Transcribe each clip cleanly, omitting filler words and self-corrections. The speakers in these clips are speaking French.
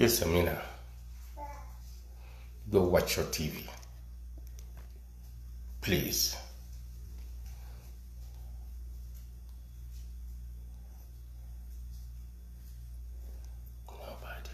Yes, Amina. Go watch your TV. Please. Nobody.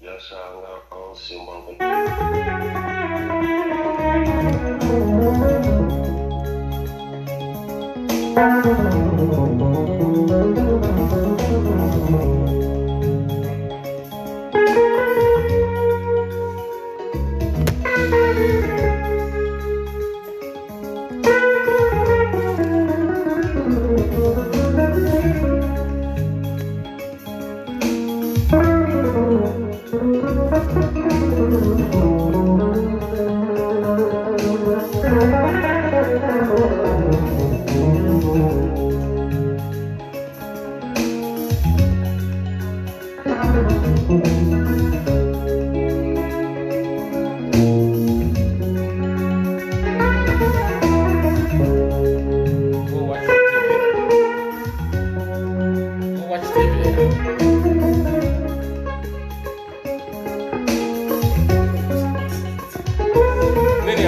Yes, I'll see one.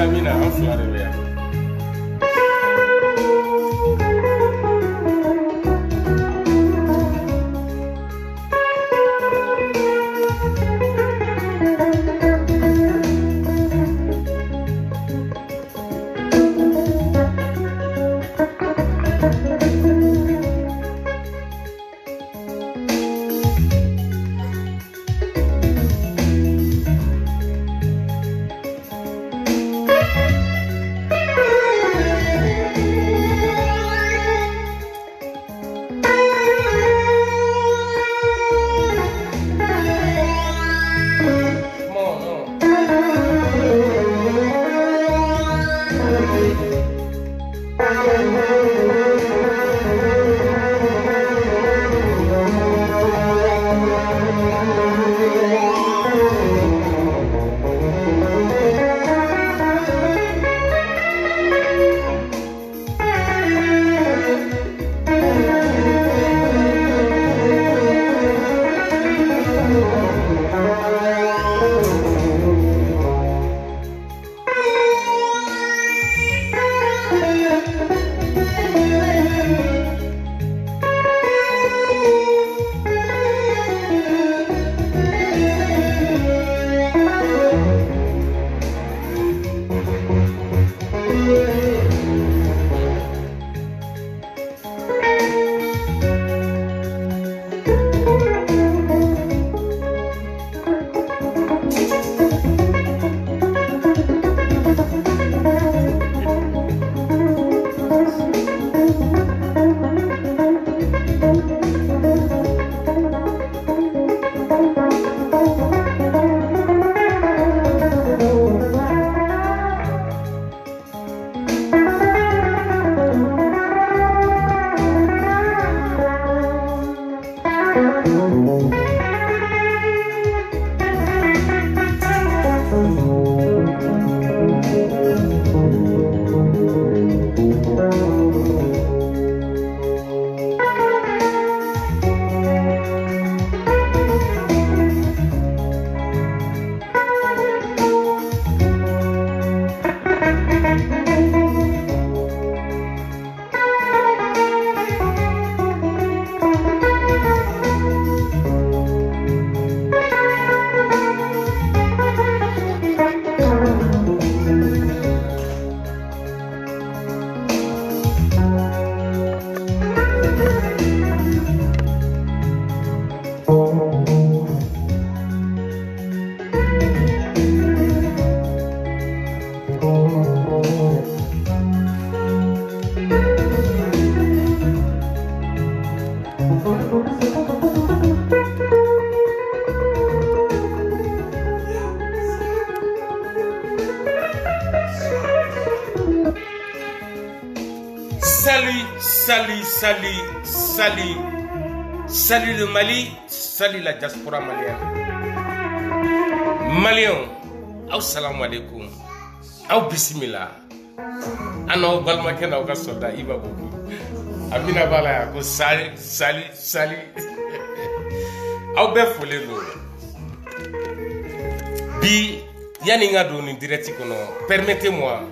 Amina, I'm sorry. Salut le Mali, salut la diaspora malienne. Maliens, assalamu alaikum. Aw bismillah. Ano balma ken aw ka soldat iba bobu. Amina bala ko salut. Aw be fole lo. Bi yani nga do ni direct kono. Permettez-moi.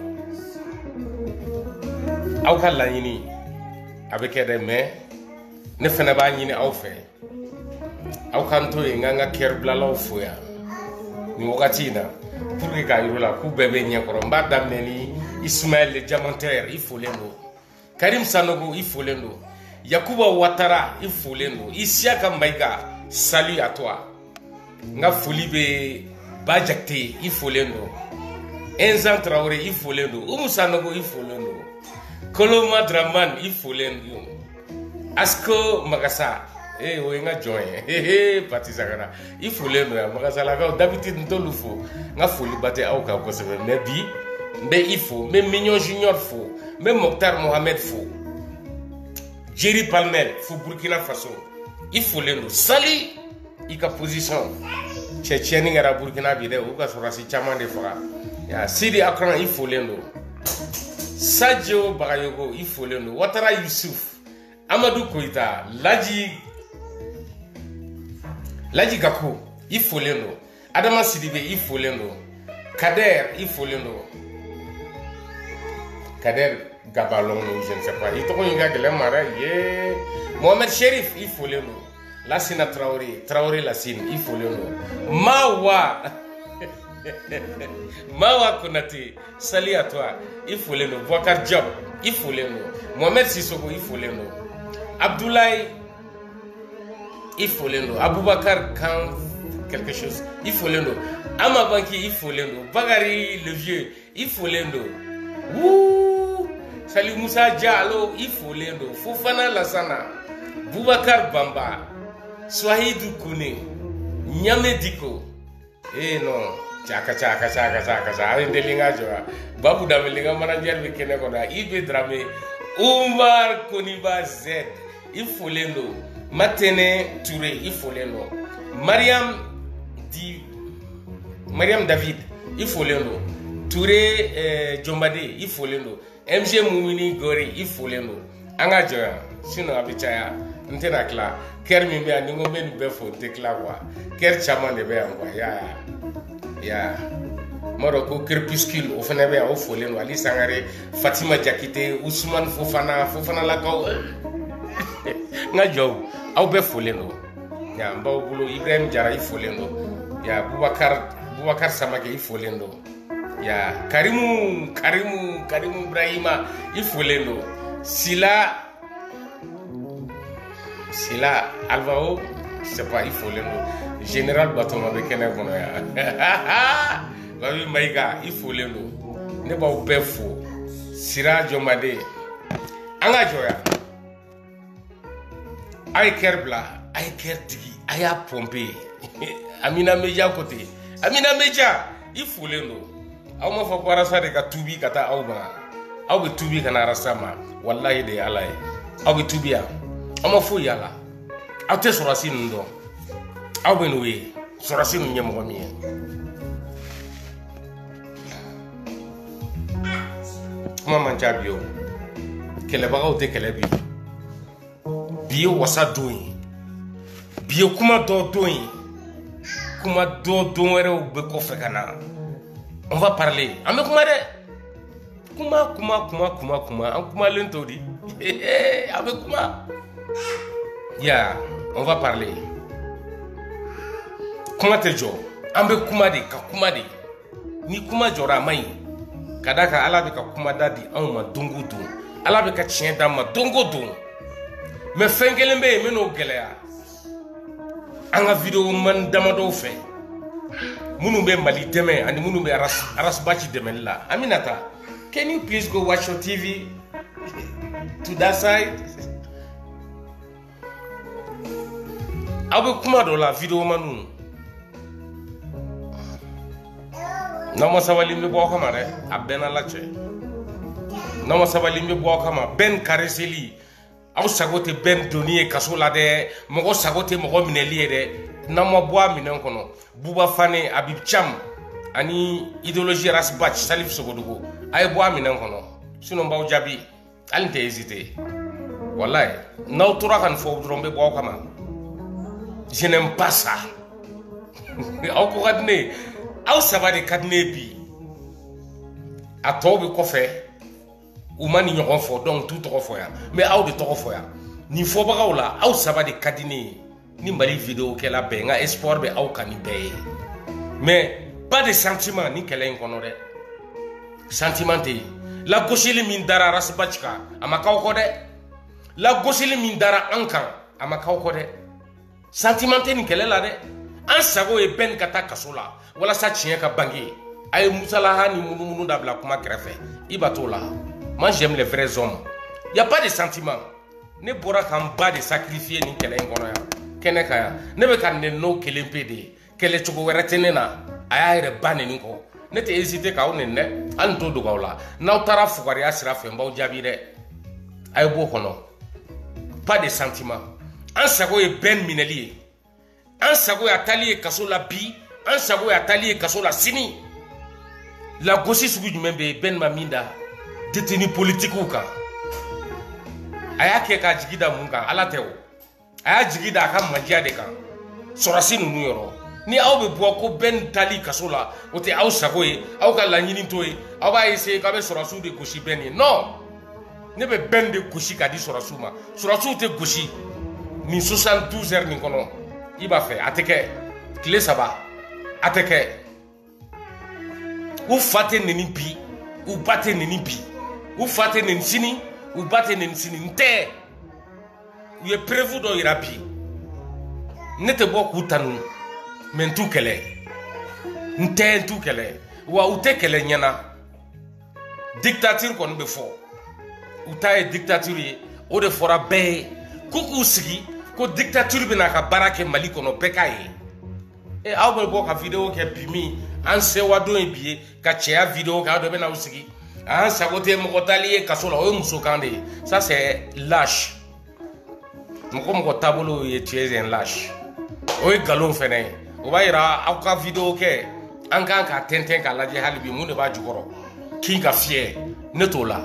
Aw ka lañini avec des mains ne fana ba ñini aw fe. Aw kan to nga ker blala fo ya. Ni wakati na pour que Kayola ku bebe nyakoro mba damneni Ismaël le diamantaire il faut lendo Karim Sanogo il faut lendo Yakuba Ouattara il faut lendo Isiaka Mbaïga salut à toi nga foli be Bajakte il faut lendo Enzan Traoré il faut lendo Oumou Sanogo il faut lendo Koloma Draman il faut lendo Asko Magasa oyenga join parti sakana il faut le magasa la ka d'habitude ntolu fo nga foli bate aw ka ko sebe mais bi mais il faut même Mignon Junior faut même Mokhtar Mohamed faut Jerry Palmer faut Burkina Faso il faut le sali ika position Tchétchénie ngara Burkina bi de o ka sorasi chama de fara ya Sidi Akran il faut le Sadio Bagayogo il faut le Ouattara Youssouf Amadou Koïta Laji Gakou, il faut l'endo. Adama Sidibé, il faut l'endo. Kader, il faut l'endo. Kader Gabalon, je ne sais pas. Il faut l'endo. Mohamed Sherif, il faut l'endo. Lassina Traoré Lassine, il faut l'endo. Mawa Konate, salut à toi, il faut l'endo. Bouakar Diop, il faut l'endo. Mohamed Sissoko, il faut l'endo. Abdoulaye, il faut l'endo. Aboubakar quand quelque chose, il faut l'endo. Amabanki, il faut l'endo. Bagari le vieux, il faut l'endo. Wouh! Salut Moussa Diallo, il faut l'endo. Fofana Lassana, Boubacar Bamba, Swahidou Kouné, Nyame Diko. Eh non, chaka. Arindelinga joa. Babu Damelinga manager wikene koda. Ibe Drame, Oumar Koniba Z, il faut l'endo. Matene Touré, il faut l'endo. Mariam David, il faut l'endo. Touré Djombade, il faut l'endo. MG Moumini Gori, il faut l'endo. Anga Joya, sinon Abichaya, Ntena Kla, Ker Mimbe, Ningo Men Befo, Teklawa, Ker Chaman de Beangwa, ya. Moroko Crépuscule, au Fenebe, au Foleno, Ali Sangare, Fatima Diakité, Ousmane Fofana Lakao. Nga job aw be folendo ya mbaw bulo Ibrahim Jara folendo ya Boubacar Samake folendo ya Karimu Ibrahima folendo Sila Alvao c'est pas folendo Général Batoma be kene kono ya Babi Maïga folendo ne baw be fo Sira Jomade anga joya ay kerbla ay kertigi aya pompe Amina Meja côté Amina Meja il faut lendo aw ma fa barasa de ka tubi kata aw be tubi kana rasama wallahi de alay aw be tubiya aw ma fo yala aw te sorasi ndo aw be nowe sorasi no nyamo mi mama njabio kele bagaw te kele bi Bio wasa doing. Bio kuma doing. Kuma were ou be kofre kana. On va parler. Ame kuma de. Kuma. An kuma lento di. Ame kuma. Ya, on va parler. Kuma te jo. Ambe kuma de ka kuma de. Ni kuma jora mai. Kadaka ala be ka kuma dadi an ma dongo don. Ala be ka chien da ma dongo don. Mais fengelembe meno gelea anga video man damado fe munu be Mali deme and munu be aras bachi deme la Aminata, can you please go watch your TV to that side? Abe kuma do la video manu Nama sabali me bo kama re abena lache Nama sabali me bo kama ben kareseli aw sago tɛ bɛn doni ye kaso la dɛ mɔgɔ sago tɛ mɔgɔ minɛli ye dɛ n'an ma bɔ a minɛn kɔnɔ Buba Fane Habib Thiam ani idéologie Rasbach Salif Sogodogo a ye bɔ a minɛn kɔnɔ sinon b'aw jaabi hali n tɛ hésiter wallahi n'aw tora ka nin fɔ dɔrɔn n bɛ bɔ aw kama je n'aime pas ça aw ko ka di ne ye aw saba de ka di ne ye bi a tɔw bɛ kɔfɛ u ma ni ɲɔgɔn fɔ donc t'u tɔgɔ fɔ yan mais aw de tɔgɔ fɔ yan nin fɔbagaw la aw saba de ka di ne ye ni Mali vidéo kɛla bɛɛ n ka espoir bɛ aw kan ni bɛɛ ye mais pas de sentiment ni kɛlɛ in kɔnɔ dɛ sentiment tɛ yen lagosili min dara Rasbach kan a ma k'aw kɔ dɛ lagosili min dara an kan a ma k'aw kɔ dɛ sentiment tɛ nin kɛlɛ la dɛ an sago ye bɛn ka taa kaso la walasa tiɲɛ ka bange a ye musalaha ni munumunu dabila kuma kɛrɛfɛ i b'a t'o la moi j'aime les vrais hommes y a pas de sentiment ne bɔra k'an ba de sacrifier nin kɛlɛ in kɔnɔ yan kɛnɛ kan yan ne bɛ ka nɛnino kelen pe de ye kɛlɛ cogo wɛrɛ tɛ ne na a y'a yɛrɛ ba nɛni kɔ ne tɛ hésiter k'aw nɛni dɛ hali n t'o dogo aw la n'aw taara fugariya sira fɛ n b'aw jaabi dɛ a ye b'o kɔnɔ pas de sentiment an sago ye bɛn minɛli ye an sago ye a taali ye kaso la bi an sago ye a taali ye kaso la sini lagosi sugu jumɛn bɛ yen bɛn ma min da détenu politiques kan a y'a kɛ k'a jigi da mun kan ala tɛ o a y'a jigi da a ka mandiya de kan sɔrɔsi ninnu yɔrɔ ni aw bɛ bɔ ko bɛn taali kaso la o tɛ aw sago ye aw ka laɲini t'o ye aw b'a essayer k'a bɛ sɔrɔsiw de gosi bɛn ye non ne bɛ bɛn de gosi k'a di sɔrɔsiw ma sɔrɔsiw tɛ gosi nin 72 heures nin kɔnɔ i b'a fɛ a tɛ kɛ tile 3 a tɛ kɛ u fa tɛ nɛni bi u ba tɛ nɛni bi u fa tɛ nɛni sini u ba tɛ nɛni sini n tɛ u ye preuve dɔ yira bi ne tɛ bɔ k'u tanu mais n t'u kɛlɛ n t'u kɛlɛ wa u tɛ kɛlɛ ɲɛna dictature kɔni bɛ fɔ u ta ye dictature ye o de fɔra bɛɛ ye ko k'u sigi ko dictature bɛna ka baara kɛ Mali kɔnɔ bɛɛ k'a ye aw bɛ bɔ ka vidéo kɛ bi min an sewadon ye bi ye ka cɛya vidéo kɛ aw de bɛna aw sigi an sago tɛ mɔgɔ taali ye kaso la o ye musokan de ye ça c'est lâche mɔgɔ mɔgɔ taabolo ye tu es un lâche o ye nkalon fɛnɛ ye o b'a yira aw ka vidéo kɛ an kan k'a tɛntɛn k'a lajɛ hali bi mun de b'a jukɔrɔ k'i ka fiyɛ ne t'o la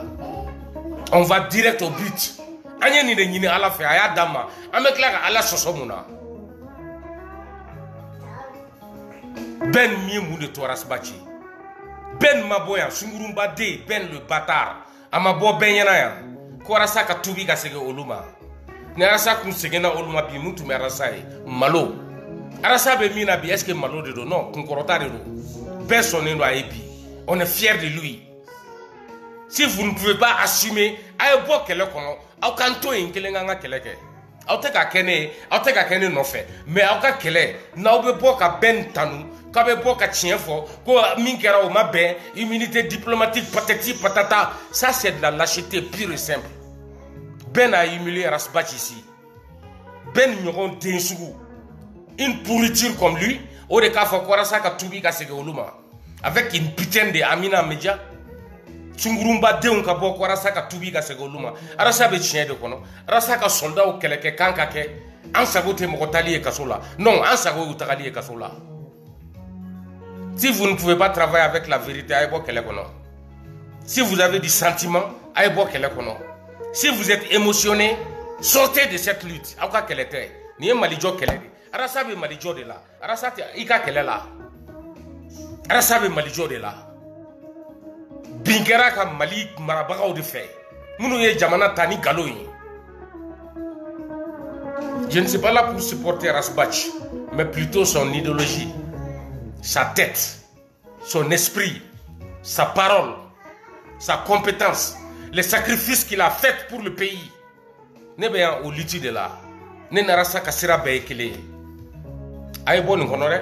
on va direct au but an ye nin de ɲini ala fɛ a y'a d'an ma an bɛ tila ka ala sɔsɔ mun na bɛn min ye mun de to Rasbach bɛn ma bɔ yan sungurunba den bɛn le bâtard a ma bɔ bɛn ɲɛna yan ko Arasa ka tubi ka segin olu ma ni Arasa kun seginna olu ma bi mun tun bɛ Arasa ye malo Arasa bɛ min na bi est-ce que malo de don non kunkɔrɔta de don bɛɛ sɔnnen don a ye bi on est fier de lui si vous ne pouvez pas assumer a ye bɔ kɛlɛ kɔnɔ aw k'an to yen kelen k'an ka kɛlɛ kɛ aw tɛ ka kɛ ne ye aw tɛ ka kɛ ne nɔfɛ mais aw ka kɛlɛ n'aw bɛ bɔ ka bɛn tanu k'a bɛ bɔ ka tiɲɛ fɔ ko min kɛra o ma bɛn immunité diplomatique patati patata ça c'est de la lâcheté pure et simple bɛn a humilié Rasbach ici bɛn ɲɔgɔn den sugu une pourriture comme lui o de k'a fɔ ko Arasa ka tubi ka segin olu ma avec une putain de Amina Media sungurunba denw ka bɔ ko Arasa ka tubi ka segin olu ma Arasa bɛ tiɲɛ de kɔnɔ Arasa ka soldat kɛlɛkɛ kan ka kɛ an sago tɛ mɔgɔ taali ye kaso la non an sago y'u tagali ye kaso la si vous ne pouvez pas travailler avec la vérité a ye bɔ kɛlɛ kɔnɔ si vous avez du sentiment a ye bɔ kɛlɛ kɔnɔ si vous êtes émotionné sortez de cette lutte aw ka kɛlɛ tɛ nin ye Malijɔ kɛlɛ de Arasa bɛ Malijɔ de la Arasa tɛ i ka kɛlɛ la Arasa bɛ Malijɔ de la bin kɛra ka Mali marabagaw de fɛ minnu ye jamana ta ni nkalon ye je ne suis pas là pour supporter Rasbach mais plutôt son idéologie sa tête son esprit sa parole sa compétence les sacrifices qu'il a fait pour le pays ne bɛ yan o lutte de la ne ni Arasa ka sira bɛɛ ye kelen ye a ye bɔ nin kɔnɔ dɛ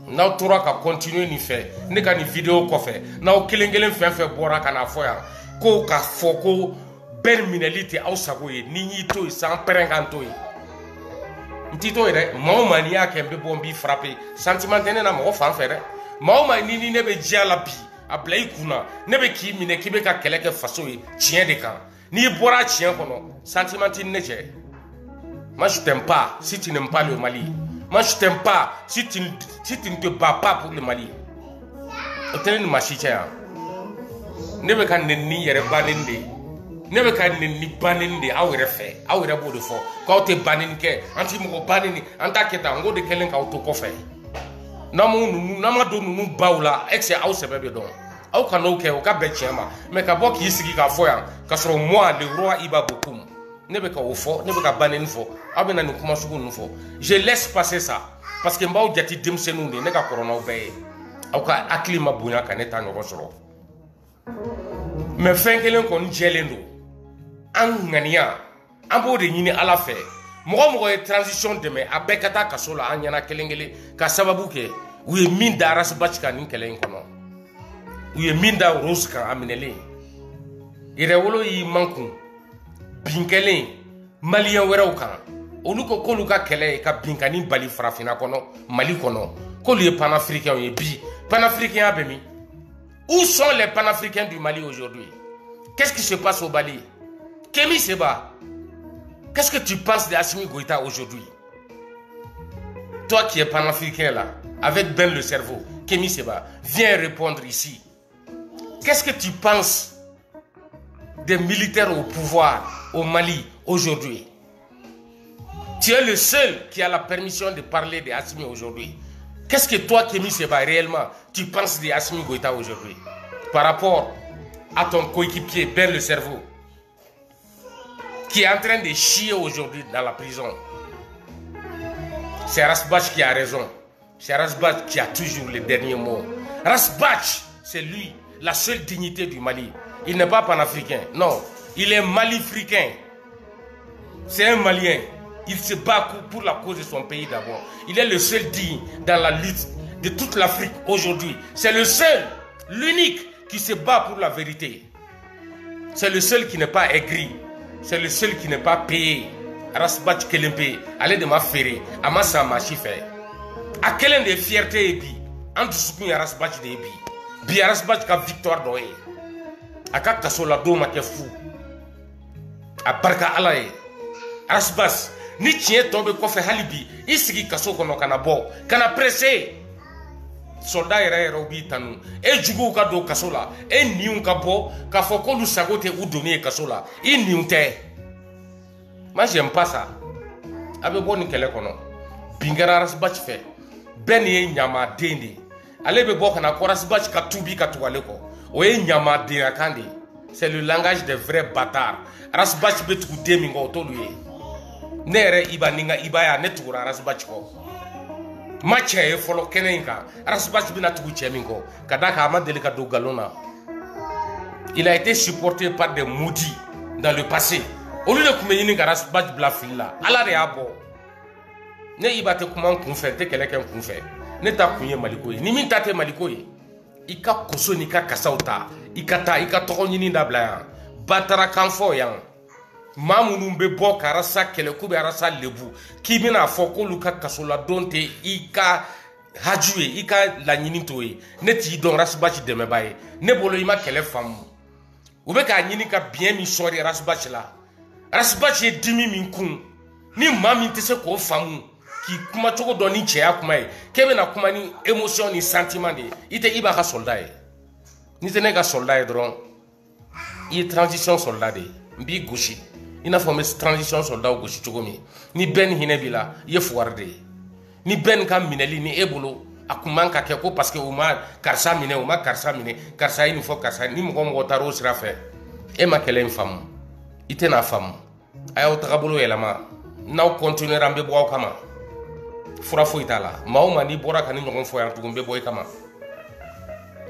n'aw tora ka continuer nin fɛ ne ka nin vidéo kɔfɛ n'aw kelen kelen fɛn fɛn bɔra ka na fɔ yan ko k'a fɔ ko bɛn minɛli tɛ aw sago ye ni y'i to yen san pɛrɛn k'an to yen n t'i to yen dɛ maa o maa n'i y'a kɛ n bɛ bɔ n b'i frapper sentiment tɛ ne na mɔgɔ fan fɛ dɛ maa o maa ni ne bɛ diya la bi a bila i kun na ne bɛ k'i minɛ k'i bɛ ka kɛlɛ kɛ faso ye tiɲɛ de kan Ni bora chien kono, sentiment neche. Moi je t'aime pas si tu n'aimes pas le Mali. Moi je t'aime pas si tu ne te bats pas pour le Mali. Otene machicha. Nebe kan ni yere baninde. Nebe kan ni baninde awere fe. Awere bo de fo. Ko te baninke, anti mo banini, anta keta ngo de kelen ka auto ko fe. Namado nunu baula exe au sebebe don. Au kanoke o ka bechema. Me ka bok yisigi ka foya. Ka soro moi le roi Iba Bokoum. Nebe ka ofo, nebe ka banin fo. Abena ni kuma sugu nufo. Je laisse passer ça parce que mbaw jati demsenu ne ka corona obey. Au ka aklima bunya ka neta no soro. Me fenkelen kon jelendo. An ngania. Ambo de nyini ala fe. Mogo e transition deme abekata kasola anyana kelengele ka sababu ke uye minda aras bachka nin kelen kono uye minda roska aminele ire wolo yi manku binkelen malien weraw kan oluko koluka kele ka binkani bali farafina kono Mali kono kolu ye panafricain ye bi panafricain abemi. Où sont les panafricains du Mali aujourd'hui? Qu'est-ce qui se passe au Mali? Kémi Seba, qu'est-ce que tu penses d'Assimi Goïta aujourd'hui? Toi qui es panafricain là, avec Ben le cerveau, Kémi Seba, viens répondre ici. Qu'est-ce que tu penses des militaires au pouvoir au Mali aujourd'hui? Tu es le seul qui a la permission de parler d'Assimi aujourd'hui. Qu'est-ce que toi, Kémi Seba, réellement, tu penses d'Assimi Goïta aujourd'hui? Par rapport à ton coéquipier Ben le cerveau, qui est en train de chier aujourd'hui dans la prison. C'est Rasbach qui a raison. C'est Rasbach qui a toujours le dernier mot. Rasbach, c'est lui, la seule dignité du Mali. Il n'est pas panafricain, non. Il est malifricain. C'est un Malien. Il se bat pour la cause de son pays d'abord. Il est le seul digne dans la lutte de toute l'Afrique aujourd'hui. C'est le seul, l'unique qui se bat pour la vérité. C'est le seul qui n'est pas aigri. C'est le seul qui n'est pas payé. Rasbach Kelempe, allez de ma ferré, à ma sama chifé. À quelle de fierté et bi, en dessous de Rasbach de bi. Bi Rasbach ka victoire d'oé. À kaka sola do ma ke fou. À barka alaye. Rasbach, ni tient tombé kofe halibi, isigi kaso kono kana bo, kana pressé. Soldat ere robi tanu e jugu ka do kasola e niun ka bo ka foko lu sagote ou donner kasola e niunte. Moi j'aime pas ça. Abe boni kele kono bingara Rasbach fe ben ye nyama dende ale be bo kana ko Rasbach ka tubi ka tuwale ko o ye nyama de akande. C'est le langage des vrais bâtards. Rasbach be tu demi ngo to luye nere iba ninga iba ya netura Rasbach ko match est follow Kenenka. Rasbach binatugu chemingo. Kadaka Amadeli do galona. Il a été supporté par des maudits dans le passé. Au lieu de kumenyini ka Rasbach blafilla, ala de abo. Ne ibate kuma kunfe te quelqu'un kunfe. Ne ta kunye malikoyi. Ni min tate malikoyi. Ika koso ni ka kasauta. Ika tokonyini ndabla. Batara kanfo yang. Mamunu be bo karasa kele kube arasa lebu kibina foko luka kasola donte ika hajue ika la nyini toye neti don Rasbach de mebaye ne bolo ima kele fam ube ka nyini ka bien mi sori Rasbach la Rasbach e dimi min kun ni mami tese ko famu ki kuma choko doni chea kuma e kebe na kuma ni émotion ni sentiment de ite iba ka soldat e ni tene ka soldat e dron i transition soldat de mbi gauche. Il n'a pas de transition soldat au gauche. Ni ben hinebila, ye fouarde. Ni ben kam mineli ni ebolo. Akuman ka keko parce que uma karsa mine, uma karsa mine, karsa il faut karsa. Ni mo ko taro sira fe. E ma kele femme. Ite na femme. Aya o tagabolo elama. Na o continuer ambe bo kama. Fura fo itala. Mauma ni bora kan ni ngon fo yan tugumbe boy kama.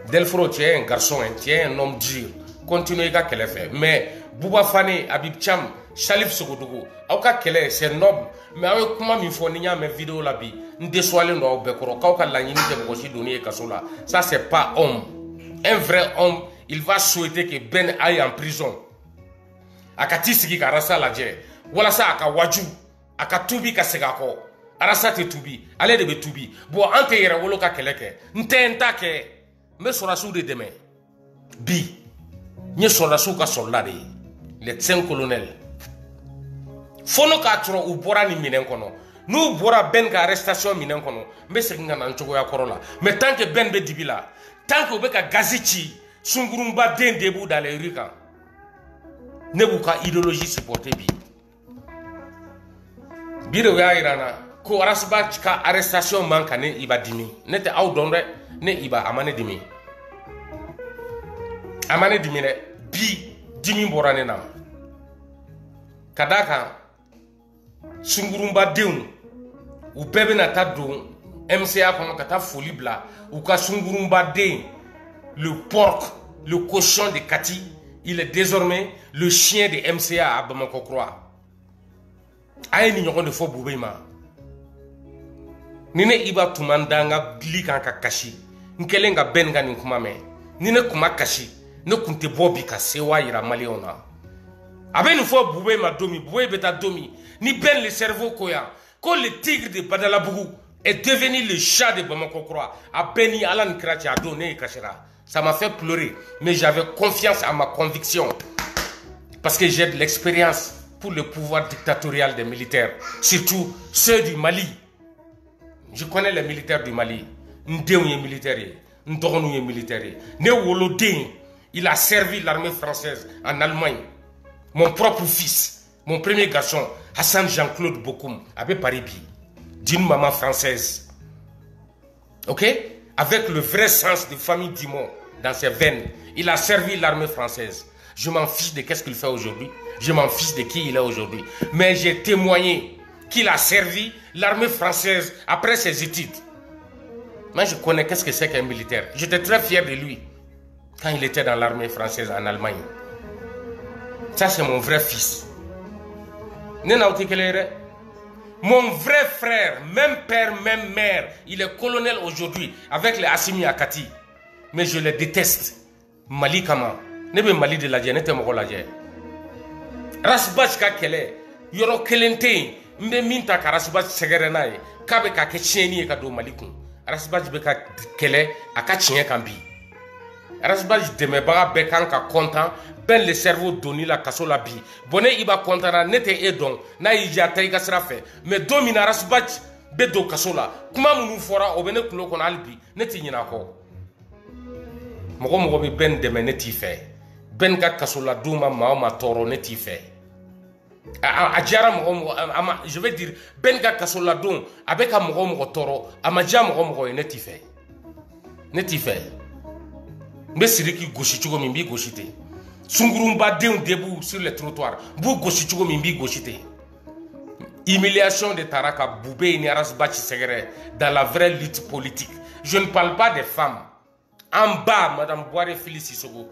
Delfro tient un garçon, tient un homme dur. Continuez ka kele fe. Mais Bouba Fane, Abib Cham, Salif Sokodougou, Aouka Kele, c'est noble, mais avec comment il faut nier mes vidéos là, n'désoile no bekoro, Kauka Lanini de Boshi Doni et Kasola. Ça, c'est pas homme. Un vrai homme, il va souhaiter que Ben aille en prison. Akatisiki Karasa la dje, voilà ça, Aka Waju, Aka Tubi Kasegako, Arasa te Tubi, allez de Tubi, Bo Ante Yera Woloka Keleke, Ntenta Ke, mais sur la sous de demain. Bi, Nye Sola Souka Solade. les 5 colonels. Fono ka tro u bora ni minen kono. Nous bora ben ka arrestation minen kono. Mais c'est ngana nchoko ya korola. Mais tant que ben be dibila, tant que beka gazichi sungurumba den debu dans les rues, ne buka idéologie supporter bi. Biro ya irana ko arasba ka arrestation manka ne iba dimi. Ne te aw donre ne iba amane dimi. Amane dimi ne bi dimi borane na. Kadaka sungurumba den ou bebe na ta don MCA comme kata folie bla ou ka sungurumba den le porc, le cochon de Kati, il est désormais le chien de MCA à Bamako Croix. Aye ni nyoko de fo boubeima. Nine iba tumandanga lika kakashi. Nkelenga benga ni kumame. Nine kuma kashi. Ne kunte bobi ka sewa ira maliona. Abe ni fo boubeima domi, boué beta domi. Ni ben le cerveau koya. Quand le tigre de Badalabougou est devenu le chat de Bamako Croix, a Beni Alan Krati a donné Kachera. Ça m'a fait pleurer, mais j'avais confiance en ma conviction. Parce que j'ai de l'expérience pour le pouvoir dictatorial des militaires, surtout ceux du Mali. Je connais les militaires du Mali. Ndéou est militaire, Ndoronou est militaire. Néolodé, il a servi l'armée française en Allemagne. Mon propre fils, mon premier garçon, Hassan Jean-Claude Bokoum, avait Paribi, d'une maman française. Ok? Avec le vrai sens de famille Dimon dans ses veines, il a servi l'armée française. Je m'en fiche de qu'est-ce qu'il fait aujourd'hui. Je m'en fiche de qui il est aujourd'hui. Mais j'ai témoigné qu'il a servi l'armée française après ses études. Moi, je connais qu'est-ce que c'est qu'un militaire. J'étais très fier de lui quand il était dans l'armée française en Allemagne. Ça, c'est mon vrai fils. Mon vrai frère, même père, même mère, il est colonel aujourd'hui avec les Assimi Akati. Mais je le déteste. Mali Kama. Nebe Mali de la Dje, nete moko la Dje. Rasbach ka kele, yoro kelente, mbe minta ka Rasbach segerena ye, kabe ka ke chieni ka do Mali kun. Rasbach be ka kele, aka chien kambi. Rasbach deme baga bekan ka content, ben le cerveau doni la kaso la bi. Bonne iba content na nete edon, na ija taïka srafe. Mais domina Rasbach be do kaso la. Kuma munu fora obene kulo kon albi, nete nyina ko. Moko moko be ben deme neti fe. Ben ka kaso la douma ma toro neti fe. Ajara moko ama je veux dire ben ka kaso la dom abeka moko toro ama ja moko neti fe. Neti fe. Mbe siriki goshi chugo mimbi goshite. Sungurumba deun debout sur le trottoir. Bou goshi chugo mimbi goshite. Humiliation de Taraka Boubé ni Arasbachi Segere dans la vraie lutte politique. Je ne parle pas des femmes. En bas, Madame Boire Félicie Sogo.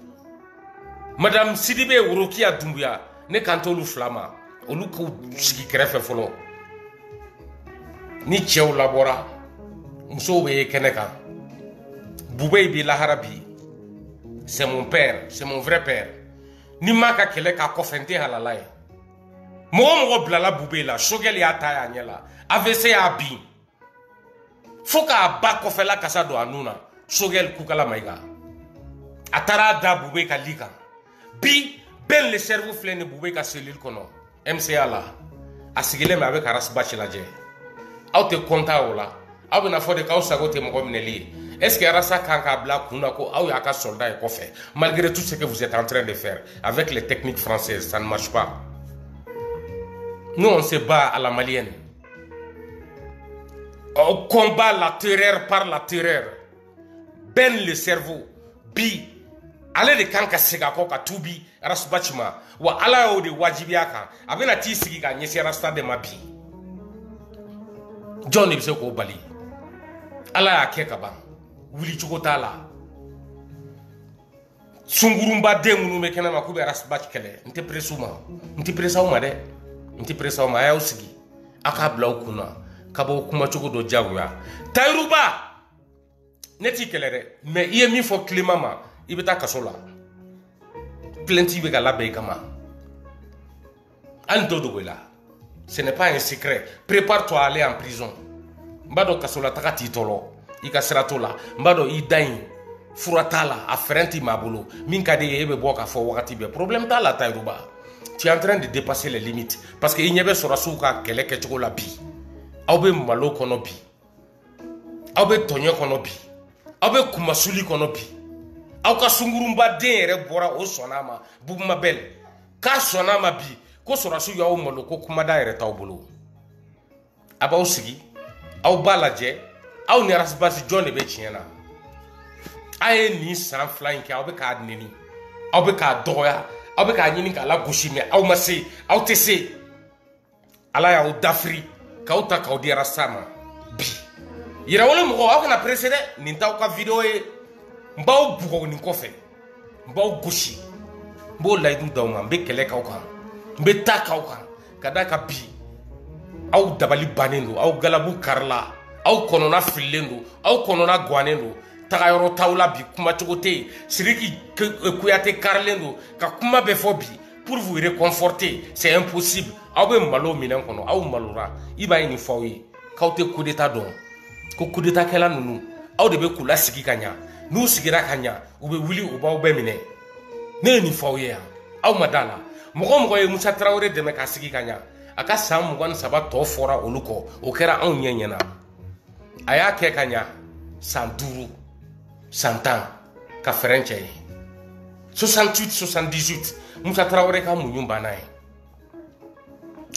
Madame Sidibé Urokia Doumbia, ne kantolu flama. Oluku siki krefe folo. Ni tchèw labora. Moussoube Keneka. Boubé bi laharabi. C'est mon père, c'est mon vrai père. Ni maka kele ka kofente halalay. Mo blala Boubé la, shogel ya taya nyela. AVC ya bi. Foka ba kofela kasa do anuna. Shogel kukala maiga. Atara da Boubé ka lika. Bi ben le cerveau flene Boubé ka cellule kono. MCA la. Asigile me avec Arasbachi la je. Aw te konta ola. Aw na fode ka usago te mo mineli. Est-ce que Arasa kanka bla kuna ko aw yaka soldat e kofe. Malgré tout ce que vous êtes en train de faire avec les techniques françaises, ça ne marche pas. Nous on se bat à la malienne. On combat la terreur par la terreur. Ben le cerveau. Bi. Ale de kanka sega ko ka tubi Arasbachima. Wa ala o de wajibiaka. Abena ti sigi ka nyesi Rasta de mabi. John ibse ko bali. Ala ya keka ba. Wuli chukotala. Sungurumba de munu me kena makube Arasbach kele. Nte presuma. Nte presauma de. Nte presauma ya usigi. Aka bla okuna. Kabo kuma choko do jagwa. Tairuba. Neti kelere. Mais iye mi fo klimama. Ibeta kasola. Plenty be gala be kama. Andodo wela. Ce n'est pas un secret. Prépare-toi à aller en prison. Mbado kasola takati tolo. Ika seratola. Mbado idain. Furatala. Afrenti mabulu. Minkade ebe boka fo wakati be. Problem tala tairuba. Tu es en train de dépasser les limites. Parce que il n'y avait Sorasou qui est quelque chose la bi. Aube malo kono bi. Aube tonyo kono bi. Aube kumasuli kono bi. Auka sungurumba den bora o sonama bubuma bel. Ka sonama bi ko Sorasou ya o malo ko kumada ere tawbolo. Aba osigi au balaje au ni rasbasi John be chiena. Aye ni san flying ka aube ka neni. Aube ka doya. Aw be ka nyini ka la gosi me aw ma se aw te se ala ya o dafri ka o ta ka o di rasama bi yira wala mo aw kana presede ni taw ka video e mbaw bugo ni ko fe mbaw gosi mbo lay du daw ma be kele ka o kan be ta ka o kan kada ka bi aw dabali banendo aw galabu karla aw konona filendo aw konona gwanendo tagayoro tawla bi kuma chogote siriki kuyate karlendo ka kuma be fo bi pour vous réconforter c'est impossible aw be malo minen kono aw malura iba ni fawi kawte coup d'état don ko coup d'état kala nunu aw de be kula sigi kanya nu sigira kanya u be wuli u ba be mine ne ni fawi ya aw madala mogo ye Musa Traoré de me ka sigi kanya aka sam mugan saba to fora oluko o kera aw nyenyena aya ke kanya sanduru 100 ans ka French 68 78 Musa Traoré ka munyumba nae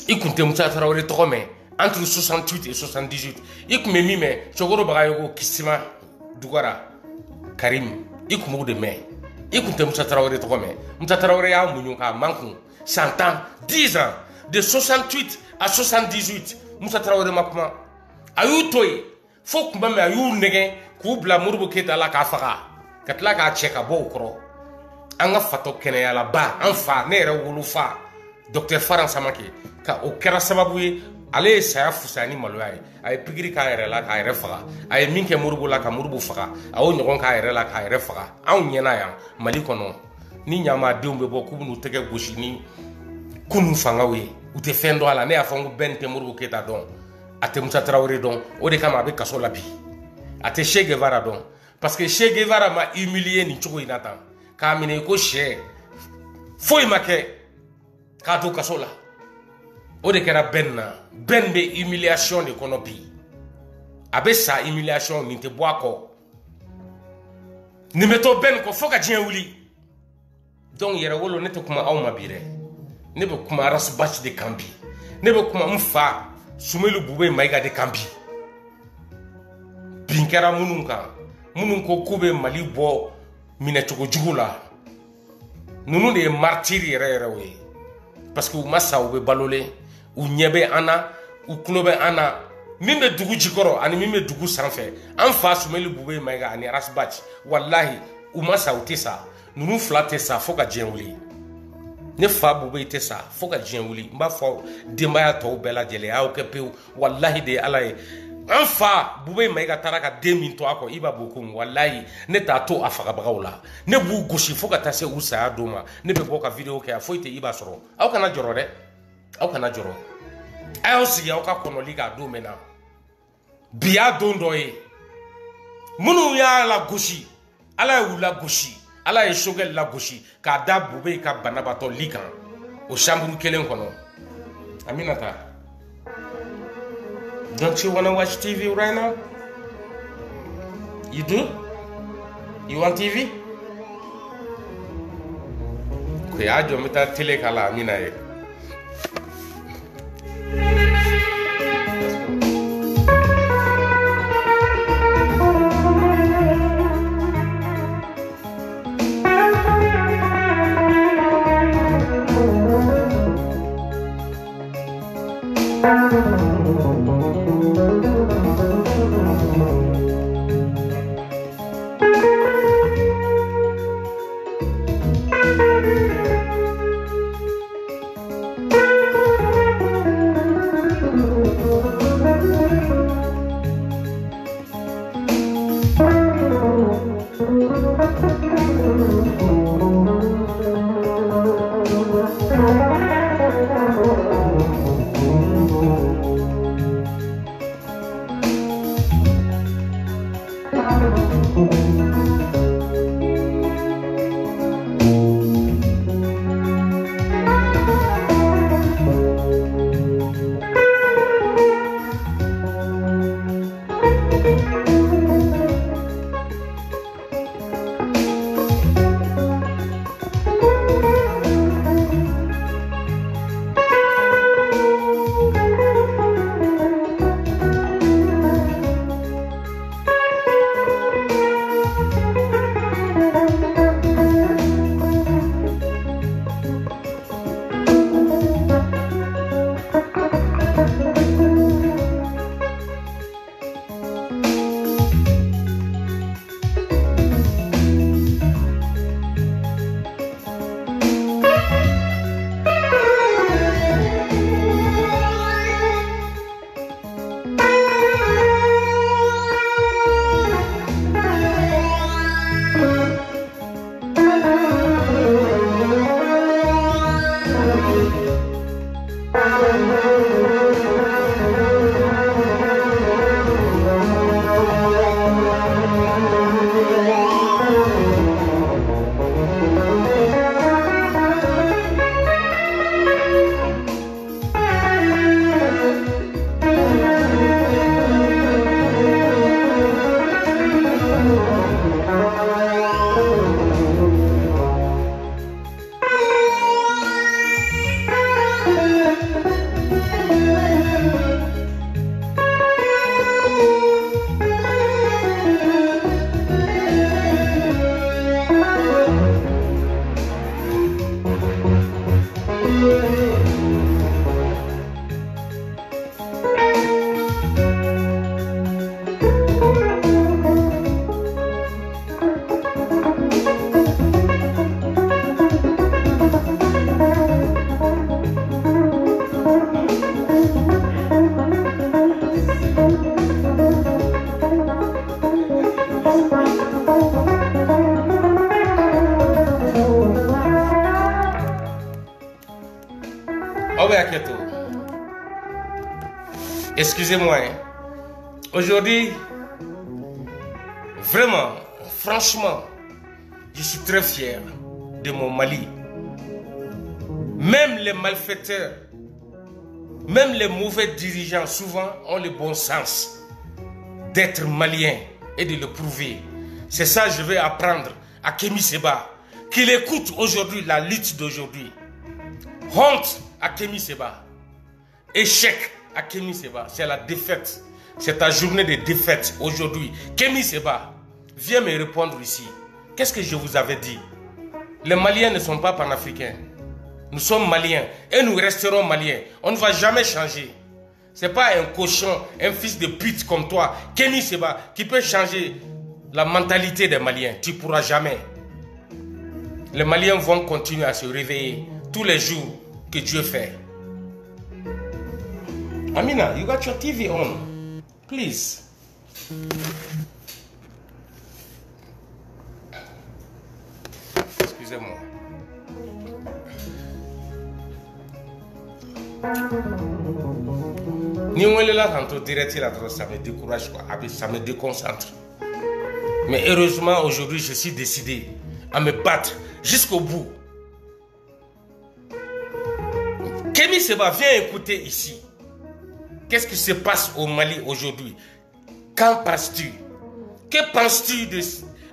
ikunte Musa Traoré to me entre 68 et 78 ikume mime chogoro bagayo kisima dugara Karim ikumu de me ikunte Musa Traoré to me Musa Traoré ya munyuka manku 100 ans 10 ans de 68 à 78 Musa Traoré makuma ayu toy fok mbame ayu nege kubla Modibo Keita la ka faga katla ka cheka bo kro anga fato kene yala ba anfa ne re wulu fa Dr Faran Samake ka o kera sababu ye ale saya fusani maloya ay pigiri ka yere la ka yere faga ay minke Modibo la ka Modibo faga aw nyogon ka yere la ka yere faga aw nyena ya mali kono ni nyama deumbe bo kubunu tege goshi ni kunu fanga we ute fendo ala ne afangu bente Modibo Keita don ate Musa Traoré don o de kama be kaso la bi ate Che Guevara don parce que Che Guevara m'a humilié ni chogo inata ka mine ko che foi make ka do kasola o de kera ben be humiliation de konopi abe sa humiliation ni te boako ni meto ben ko foka dien wuli donc yere wolo ne te kuma aw mabire ne be kuma ras batch de kambi ne be kuma mfa sumelu bube maiga de kambi binkera munun ko kube mali bo mine chogo jugula nunu de martyr yere we parce que massa ube balole u nyebe ana u klobe ana mime dugu jikoro ani mime dugu sanfe an fa sumeli bube maiga ani rasbach wallahi u massa utisa nunu flate sa foka jenwuli ne fa bube tesa foka jenwuli mba fo dembaya to bela jele a o kepe wallahi de alay Anfa bube maiga taraka 2000 to ako iba bokum wallahi ne ta to afaga bagawla ne bu goshi foka tase usa doma ne be boka video ke afoite iba soro aw kana joro de aw kana joro aw si aw ka kono liga do mena biya dondo e munu ya la goshi ala wula goshi ala e shogel la goshi ka da bube ka banabato likan o shamburu kelen kono aminata. Don't you want to watch TV right now? You do? You want TV? Okay, I just meta tele kala mina ye. Excusez-moi. Hein. Aujourd'hui, vraiment, franchement, je suis très fier de mon Mali. Même les malfaiteurs, même les mauvais dirigeants, souvent, ont le bon sens d'être maliens et de le prouver. C'est ça que je vais apprendre à Kémi Séba, qu'il écoute aujourd'hui la lutte d'aujourd'hui. Honte à Kémi Séba. Échec à Kémi Séba. C'est la défaite. C'est ta journée de défaite aujourd'hui. Kémi Séba, viens me répondre ici. Qu'est-ce que je vous avais dit? Les Maliens ne sont pas panafricains. Nous sommes Maliens et nous resterons Maliens. On ne va jamais changer. Ce n'est pas un cochon, un fils de pute comme toi, Kémi Séba, qui peut changer la mentalité des Maliens. Tu ne pourras jamais. Les Maliens vont continuer à se réveiller tous les jours que Dieu fait. Amina, you got your TV on. Please. Excusez-moi. Ni on est là tantôt direct là, ça me décourage quoi, ça me déconcentre. Mais heureusement aujourd'hui je suis décidé à me battre jusqu'au bout. Kémi Séba, viens écouter ici. Qu'est-ce qui se passe au Mali aujourd'hui? Qu'en penses-tu? Que penses-tu de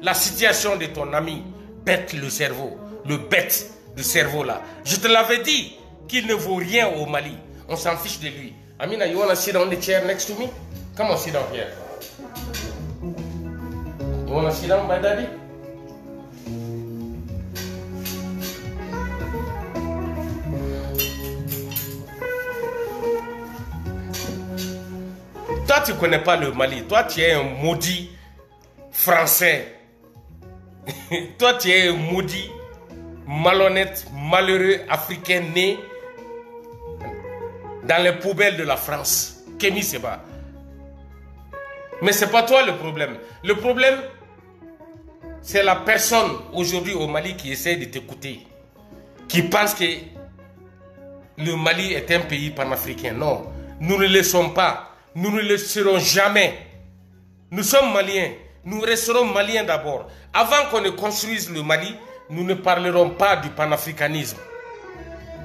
la situation de ton ami Bête le cerveau? Le bête de cerveau là. Je te l'avais dit qu'il ne vaut rien au Mali. On s'en fiche de lui. Amina, you wanna sit on the chair next to me? Come on, sit down here. You wanna sit down, my daddy? Toi, tu ne connais pas le Mali. Toi, tu es un maudit français. Toi, tu es un maudit, malhonnête, malheureux africain né dans les poubelles de la France. Kémi Séba. Mais ce n'est pas toi le problème. Le problème, c'est la personne aujourd'hui au Mali qui essaie de t'écouter, qui pense que le Mali est un pays panafricain. Non, nous ne le sommes pas. Nous ne le serons jamais. Nous sommes Maliens. Nous resterons Maliens d'abord. Avant qu'on ne construise le Mali, nous ne parlerons pas du panafricanisme.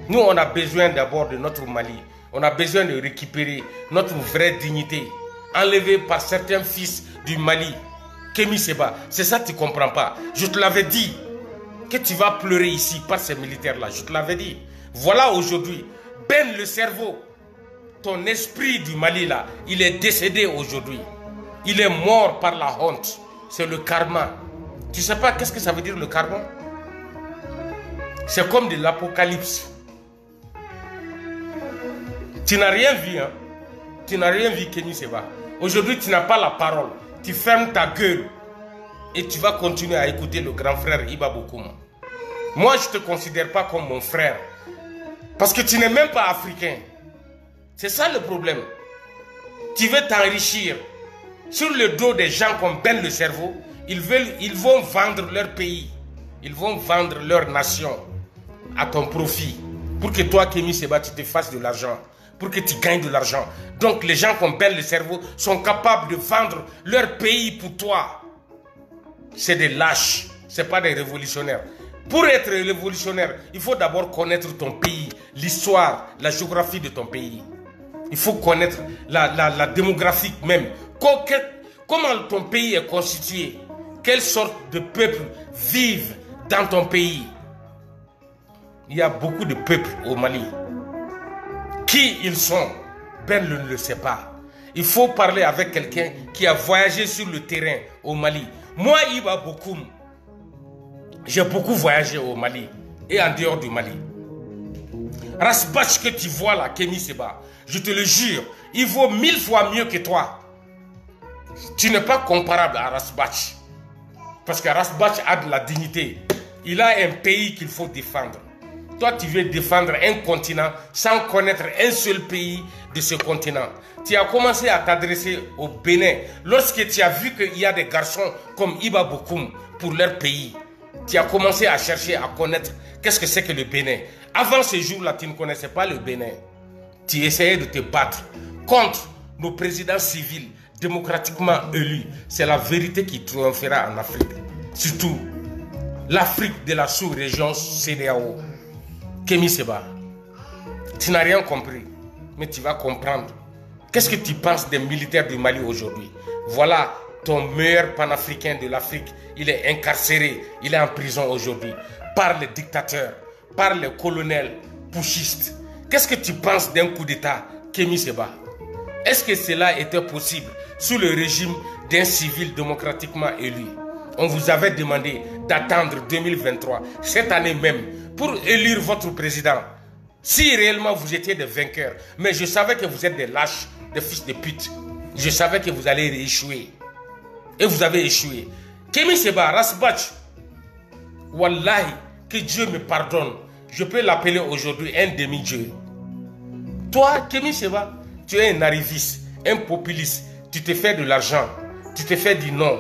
Nous, on a besoin d'abord de notre Mali. On a besoin de récupérer notre vraie dignité, enlevée par certains fils du Mali. Kémi Séba, c'est ça que tu ne comprends pas. Je te l'avais dit que tu vas pleurer ici par ces militaires-là. Je te l'avais dit. Voilà aujourd'hui, Ben le cerveau. Ton esprit du Mali là, il est décédé aujourd'hui. Il est mort par la honte. C'est le karma. Tu sais pas qu'est-ce que ça veut dire le karma? C'est comme de l'apocalypse. Tu n'as rien vu, hein? Tu n'as rien vu, Kémi Séba. Aujourd'hui, tu n'as pas la parole. Tu fermes ta gueule et tu vas continuer à écouter le grand frère Iba Bokoum. Moi, je ne te considère pas comme mon frère parce que tu n'es même pas africain. C'est ça le problème. Tu veux t'enrichir sur le dos des gens comme Ben le cerveau. Ils vont vendre leur pays. Ils vont vendre leur nation à ton profit. Pour que toi, Kémi Séba, tu te fasses de l'argent. Pour que tu gagnes de l'argent. Donc les gens comme Ben le cerveau sont capables de vendre leur pays pour toi. C'est des lâches. Ce n'est pas des révolutionnaires. Pour être révolutionnaire, il faut d'abord connaître ton pays, l'histoire, la géographie de ton pays. Il faut connaître la démographie même. Comment ton pays est constitué? Quelle sorte de peuples vivent dans ton pays? Il y a beaucoup de peuples au Mali. Qui ils sont? Ben ne le sait pas. Il faut parler avec quelqu'un qui a voyagé sur le terrain au Mali. Moi, Iba Bokoum, j'ai beaucoup voyagé au Mali et en dehors du Mali. Rasbach que tu vois là, Kémi Séba, je te le jure, il vaut 1000 fois mieux que toi. Tu n'es pas comparable à Rasbach. Parce que Rasbach a de la dignité. Il a un pays qu'il faut défendre. Toi, tu veux défendre un continent sans connaître un seul pays de ce continent. Tu as commencé à t'adresser au Bénin lorsque tu as vu qu'il y a des garçons comme Iba Bokoum pour leur pays. Tu as commencé à chercher à connaître qu'est-ce que c'est que le Bénin. Avant ce jour-là, tu ne connaissais pas le Bénin. tu essayais de te battre contre nos présidents civils démocratiquement élus. C'est la vérité qui triomphera en Afrique. Surtout l'Afrique de la sous-région CEDEAO. Kémy Séba, tu n'as rien compris, mais tu vas comprendre. Qu'est-ce que tu penses des militaires du Mali aujourd'hui? Voilà ton meilleur panafricain de l'Afrique. Il est incarcéré, il est en prison aujourd'hui par les dictateurs, par les colonels putschistes. Qu'est-ce que tu penses d'un coup d'État, Kémy Séba? Est-ce que cela était possible sous le régime d'un civil démocratiquement élu? On vous avait demandé d'attendre 2023, cette année même, pour élire votre président. Si réellement vous étiez des vainqueurs, mais je savais que vous êtes des lâches, des fils de pute. Je savais que vous allez échouer. Et vous avez échoué. Kémy Séba, Rasbach, Wallahi, que Dieu me pardonne. Je peux l'appeler aujourd'hui un demi-dieu. Toi, Kémy Séba, tu es un arriviste, un populiste. Tu te fais de l'argent, tu te fais du nom,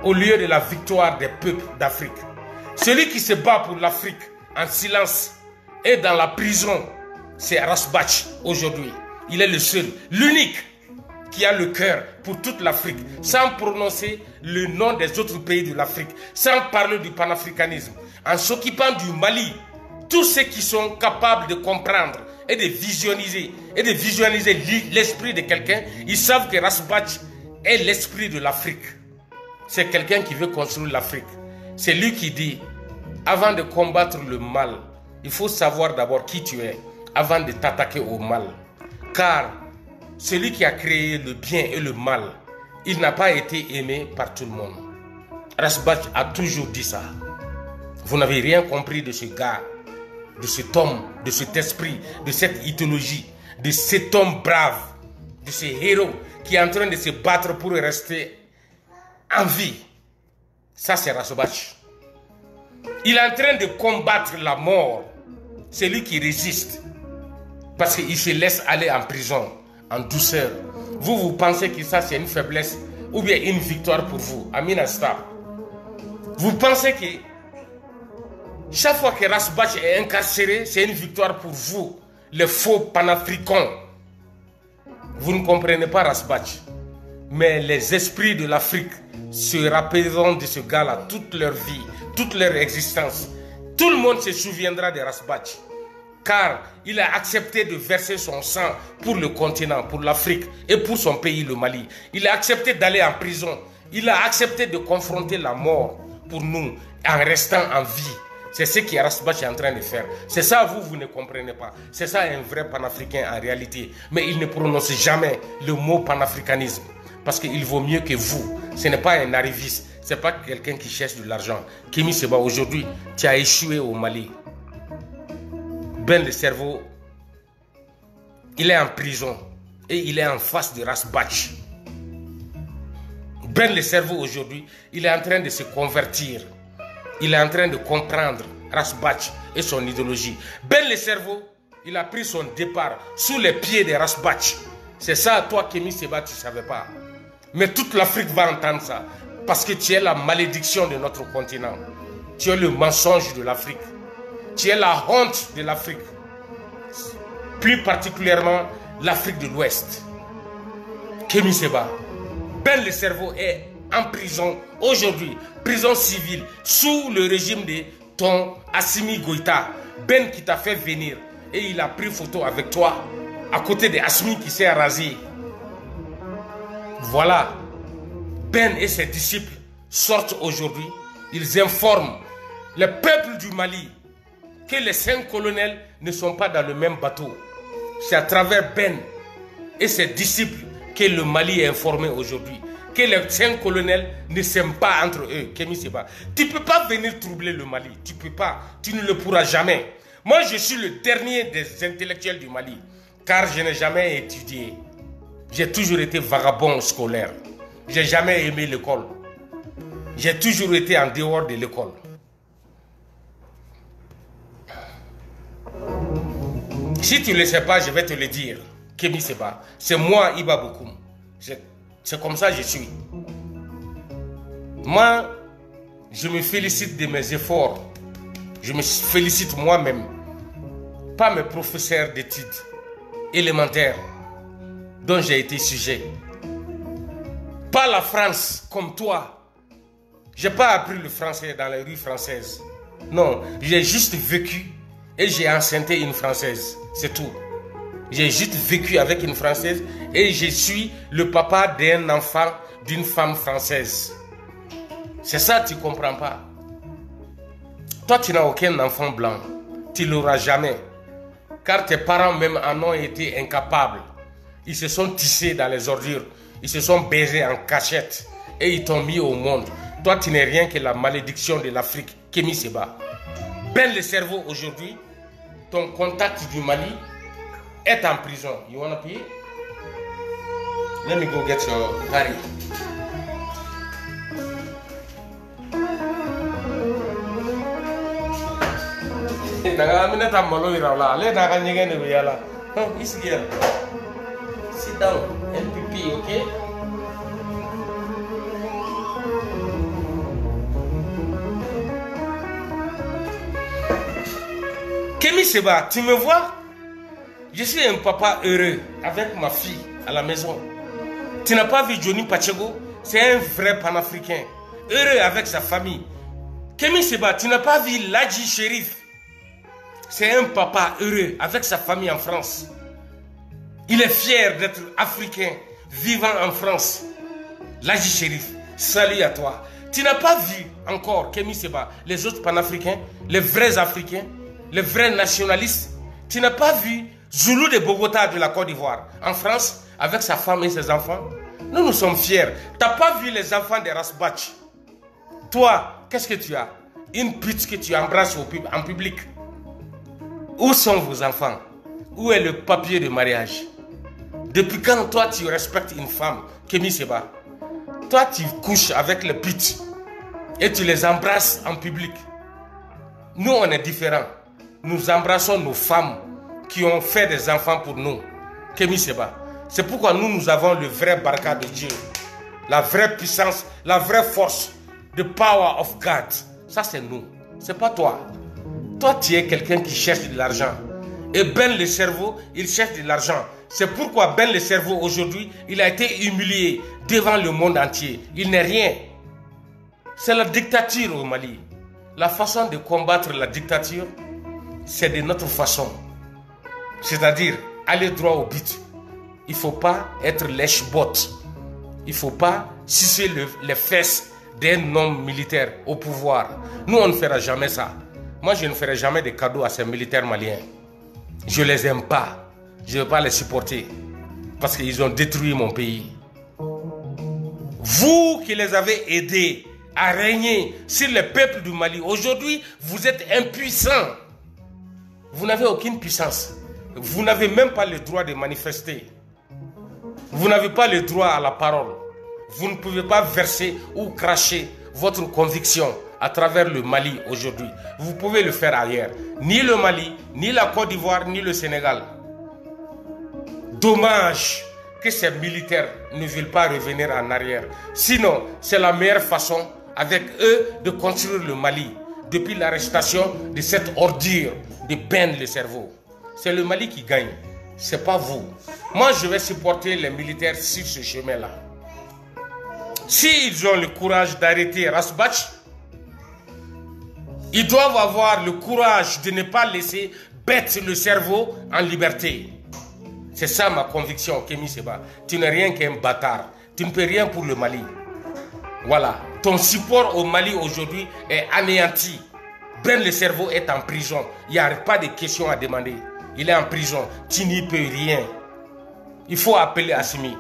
au lieu de la victoire des peuples d'Afrique. Celui qui se bat pour l'Afrique en silence et dans la prison, c'est Rasbach aujourd'hui. Il est le seul, l'unique qui a le cœur pour toute l'Afrique, sans prononcer le nom des autres pays de l'Afrique, sans parler du panafricanisme, en s'occupant du Mali. Tous ceux qui sont capables de comprendre et de visualiser l'esprit de quelqu'un, ils savent que Rasbach est l'esprit de l'Afrique. C'est quelqu'un qui veut construire l'Afrique. C'est lui qui dit, avant de combattre le mal, il faut savoir d'abord qui tu es, avant de t'attaquer au mal. Car celui qui a créé le bien et le mal, il n'a pas été aimé par tout le monde. Rasbach a toujours dit ça. Vous n'avez rien compris de ce gars, de cet homme, de cet esprit, de cette idéologie, de cet homme brave, de ce héros qui est en train de se battre pour rester en vie. Ça, c'est Rasbach. Il est en train de combattre la mort. C'est lui qui résiste. Parce qu'il se laisse aller en prison, en douceur. Vous, vous pensez que ça, c'est une faiblesse ou bien une victoire pour vous. Amin Astar. Vous pensez que chaque fois que Rasbach est incarcéré, c'est une victoire pour vous, les faux panafricains. Vous ne comprenez pas Rasbach. Mais les esprits de l'Afrique se rappelleront de ce gars-là toute leur vie, toute leur existence. Tout le monde se souviendra de Rasbach. Car il a accepté de verser son sang pour le continent, pour l'Afrique et pour son pays, le Mali. Il a accepté d'aller en prison. Il a accepté de confronter la mort pour nous en restant en vie. C'est ce que Rasbach est en train de faire. C'est ça, vous ne comprenez pas. C'est ça un vrai panafricain en réalité. Mais il ne prononce jamais le mot panafricanisme. Parce qu'il vaut mieux que vous. Ce n'est pas un arriviste. Ce n'est pas quelqu'un qui cherche de l'argent. Kémy Séba, aujourd'hui, tu as échoué au Mali. Ben le cerveau, il est en prison. Et il est en face de Rasbach. Ben le cerveau, aujourd'hui, il est en train de se convertir. Il est en train de comprendre Rasbach et son idéologie. Ben le cerveau, il a pris son départ sous les pieds de Rasbach. C'est ça, toi, Kémy Séba, tu ne savais pas. Mais toute l'Afrique va entendre ça. Parce que tu es la malédiction de notre continent. Tu es le mensonge de l'Afrique. Tu es la honte de l'Afrique. Plus particulièrement l'Afrique de l'Ouest. Kémy Séba, Ben le cerveau est en prison aujourd'hui. Prison civile. Sous le régime de ton Assimi Goïta. Ben qui t'a fait venir. Et il a pris photo avec toi. À côté de Assimi qui s'est rasé. Voilà. Ben et ses disciples sortent aujourd'hui. Ils informent le peuple du Mali que les 5 colonels ne sont pas dans le même bateau. C'est à travers Ben et ses disciples que le Mali est informé aujourd'hui. Que les 5 colonels ne s'aiment pas entre eux. Kémy Séba, tu ne peux pas venir troubler le Mali. Tu ne peux pas. Tu ne le pourras jamais. Moi, je suis le dernier des intellectuels du Mali. Car je n'ai jamais étudié. J'ai toujours été vagabond scolaire. Je n'ai jamais aimé l'école. J'ai toujours été en dehors de l'école. Si tu ne le sais pas, je vais te le dire. Kémy Séba, c'est moi, Iba Bokoum. C'est comme ça que je suis. Moi, je me félicite de mes efforts. Je me félicite moi-même. Pas mes professeurs d'études. élémentaire dont j'ai été sujet. Pas la France comme toi. Je n'ai pas appris le français dans les rues françaises. Non, j'ai juste vécu et j'ai enceinté une Française. C'est tout. J'ai juste vécu avec une Française et je suis le papa d'un enfant d'une femme française. C'est ça que tu ne comprends pas. Toi, tu n'as aucun enfant blanc. Tu ne l'auras jamais. Car tes parents même en ont été incapables. Ils se sont tissés dans les ordures. Ils se sont baisés en cachette. Et ils t'ont mis au monde. Toi, tu n'es rien que la malédiction de l'Afrique. Kémy Séba. Ben le cerveau aujourd'hui. Ton contact du Mali est en prison. You wanna pay? Let me go get your party. Sit down and pipi, okay? Kémy Séba, tu me vois? Je suis un papa heureux avec ma fille à la maison. Tu n'as pas vu Johnny Pachego? C'est un vrai panafricain. Heureux avec sa famille. Kémy Séba, tu n'as pas vu Ladji Chérif? C'est un papa heureux avec sa famille en France. Il est fier d'être africain vivant en France. Ladji Chérif, salut à toi. Tu n'as pas vu encore, Kémy Séba, les autres panafricains, les vrais africains, les vrais nationalistes. Tu n'as pas vu Zoulou de Bogota de la Côte d'Ivoire en France avec sa femme et ses enfants? Nous sommes fiers. Tu n'as pas vu les enfants de Rasbach? Toi, qu'est-ce que tu as? Une pute que tu embrasses en public. Où sont vos enfants? Où est le papier de mariage? Depuis quand toi tu respectes une femme, Kémy Séba? Toi tu couches avec les putes et tu les embrasses en public. Nous on est différents. Nous embrassons nos femmes qui ont fait des enfants pour nous. Kémy Séba. C'est pourquoi nous avons le vrai baraka de Dieu. La vraie puissance, la vraie force. The power of God. Ça c'est nous. C'est pas toi. Toi tu es quelqu'un qui cherche de l'argent. Et Ben le cerveau, il cherche de l'argent. C'est pourquoi Ben le cerveau aujourd'hui, il a été humilié devant le monde entier. Il n'est rien. C'est la dictature au Mali. La façon de combattre la dictature, c'est de notre façon. C'est-à-dire aller droit au but. Il ne faut pas être lèche-bot. Il ne faut pas sucer les fesses d'un homme militaire au pouvoir. Nous, on ne fera jamais ça. Moi, je ne ferai jamais de cadeaux à ces militaires maliens. Je ne les aime pas. Je ne veux pas les supporter. Parce qu'ils ont détruit mon pays. Vous qui les avez aidés à régner sur le peuple du Mali, aujourd'hui, vous êtes impuissants. Vous n'avez aucune puissance. Vous n'avez même pas le droit de manifester. Vous n'avez pas le droit à la parole. Vous ne pouvez pas verser ou cracher votre conviction à travers le Mali aujourd'hui. Vous pouvez le faire ailleurs. Ni le Mali, ni la Côte d'Ivoire, ni le Sénégal. Dommage que ces militaires ne veulent pas revenir en arrière. Sinon, c'est la meilleure façon avec eux de construire le Mali. Depuis l'arrestation de cette ordure de Ben le cerveau. C'est le Mali qui gagne. C'est pas vous. Moi, je vais supporter les militaires sur ce chemin-là. S'ils ont le courage d'arrêter Rasbach, ils doivent avoir le courage de ne pas laisser bête le cerveau en liberté. C'est ça ma conviction, Kémy Séba. Tu n'es rien qu'un bâtard. Tu ne peux rien pour le Mali. Voilà. Ton support au Mali aujourd'hui est anéanti. Ben le cerveau est en prison. Il n'y a pas de questions à demander. Il est en prison. Tu n'y peux rien. Il faut appeler Assimi.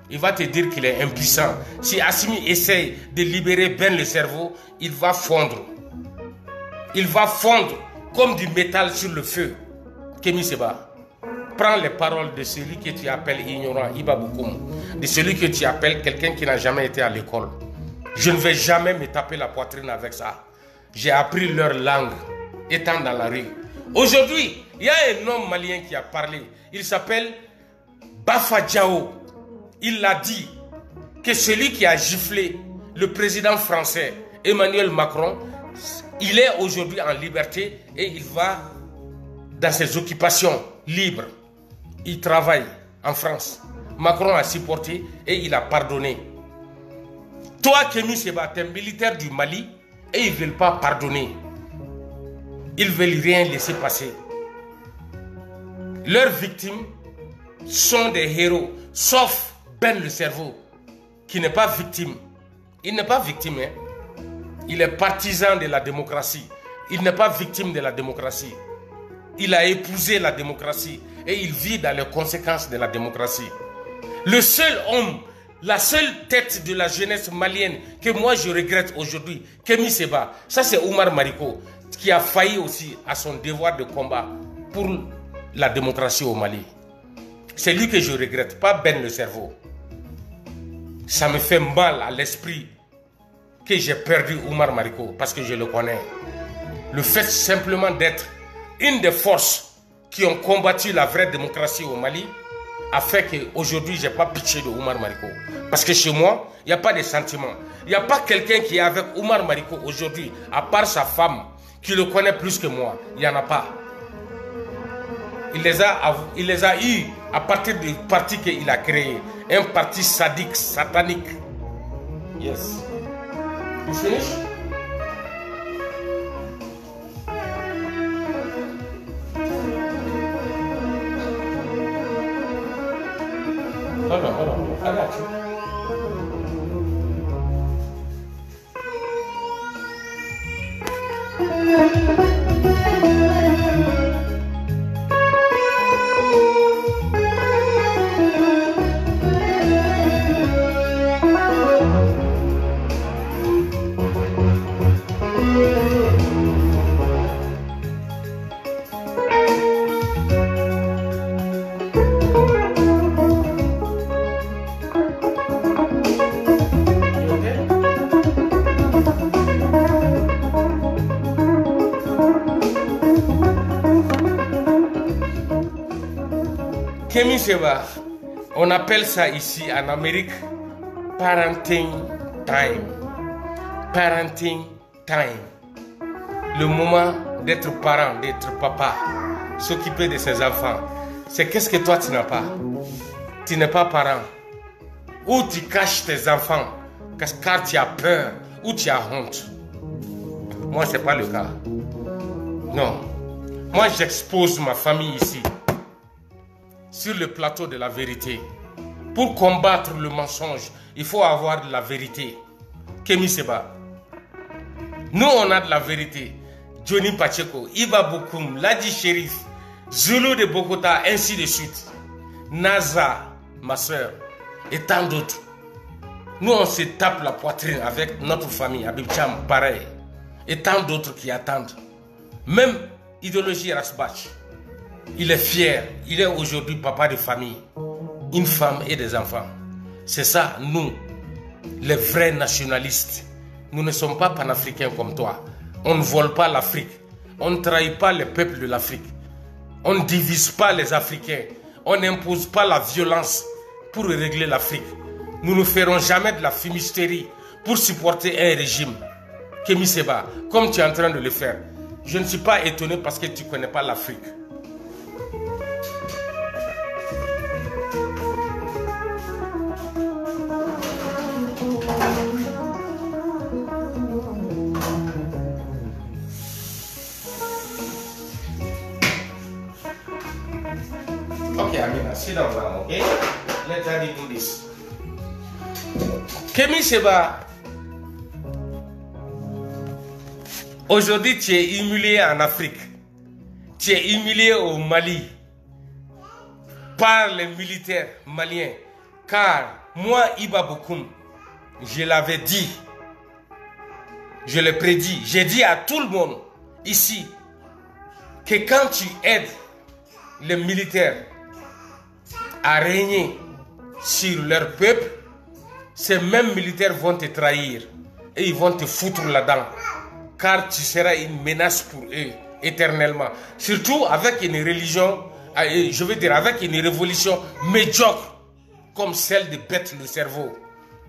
Il va te dire qu'il est impuissant. Si Assimi essaye de libérer Ben le cerveau, il va fondre. Il va fondre comme du métal sur le feu. Kémy Séba. Prends les paroles de celui que tu appelles ignorant, Iba Boukoum. De celui que tu appelles quelqu'un qui n'a jamais été à l'école. Je ne vais jamais me taper la poitrine avec ça. J'ai appris leur langue étant dans la rue. Aujourd'hui, il y a un homme malien qui a parlé. Il s'appelle Bafa Diao. Il a dit que celui qui a giflé le président français Emmanuel Macron, il est aujourd'hui en liberté et il va dans ses occupations libres. il travaille en France. Macron a supporté et il a pardonné. Toi, Kémy Séba, tu es militaire du Mali et ils ne veulent pas pardonner. Ils ne veulent rien laisser passer. Leurs victimes sont des héros, sauf Ben le cerveau, qui n'est pas victime. Il n'est pas victime, hein? Il est partisan de la démocratie. Il n'est pas victime de la démocratie. Il a épousé la démocratie et il vit dans les conséquences de la démocratie. Le seul homme, la seule tête de la jeunesse malienne que moi je regrette aujourd'hui, Kémy Séba, ça c'est Oumar Mariko, qui a failli aussi à son devoir de combat pour la démocratie au Mali. C'est lui que je regrette, pas Ben le cerveau. Ça me fait mal à l'esprit que j'ai perdu Oumar Mariko parce que je le connais. Le fait simplement d'être une des forces qui ont combattu la vraie démocratie au Mali a fait qu'aujourd'hui, je n'ai pas pitié de Oumar Mariko. Parce que chez moi, il n'y a pas de sentiments. Il n'y a pas quelqu'un qui est avec Oumar Mariko aujourd'hui, à part sa femme, qui le connaît plus que moi. Il n'y en a pas. Il les a eus à partir du parti qu'il a créé. Un parti sadique, satanique. Yes. You finish? Hold on. I got you. Kémy Séba, on appelle ça ici en Amérique parenting time. Parenting time. Le moment d'être parent, d'être papa, s'occuper de ses enfants. C'est qu'est-ce que toi tu n'as pas? Tu n'es pas parent. Ou tu caches tes enfants car tu as peur ou tu as honte. Moi, ce n'est pas le cas. Non. Moi, j'expose ma famille ici, sur le plateau de la vérité. Pour combattre le mensonge, il faut avoir de la vérité. Kémy Séba. Nous, on a de la vérité. Johnny Pacheco, Iba Bokoum, Ladi Sherif, Zulu de Bogota, ainsi de suite. Naza, ma soeur, et tant d'autres. Nous, on se tape la poitrine avec notre famille, Habib Cham, pareil. Et tant d'autres qui attendent. Même idéologie Rasbach. Il est fier, il est aujourd'hui papa de famille, une femme et des enfants. C'est ça, nous, les vrais nationalistes. Nous ne sommes pas panafricains comme toi. On ne vole pas l'Afrique. On ne trahit pas les peuples de l'Afrique. On ne divise pas les Africains. On n'impose pas la violence pour régler l'Afrique. Nous ne ferons jamais de la fumisterie pour supporter un régime. Kémy Séba, comme tu es en train de le faire, je ne suis pas étonné parce que tu ne connais pas l'Afrique. Okay, Amina, sit down now, okay? Let Daddy do this. Kémy Séba, aujourd'hui tu es humilié en Afrique. Tu es humilié au Mali par les militaires maliens. Car moi, Iba Bokoum, je l'avais dit, je l'ai prédit, j'ai dit à tout le monde ici que quand tu aides les militaires à régner sur leur peuple, ces mêmes militaires vont te trahir et ils vont te foutre là-dedans, car tu seras une menace pour eux éternellement. Surtout avec une religion, je veux dire avec une révolution médiocre comme celle de Bête le cerveau.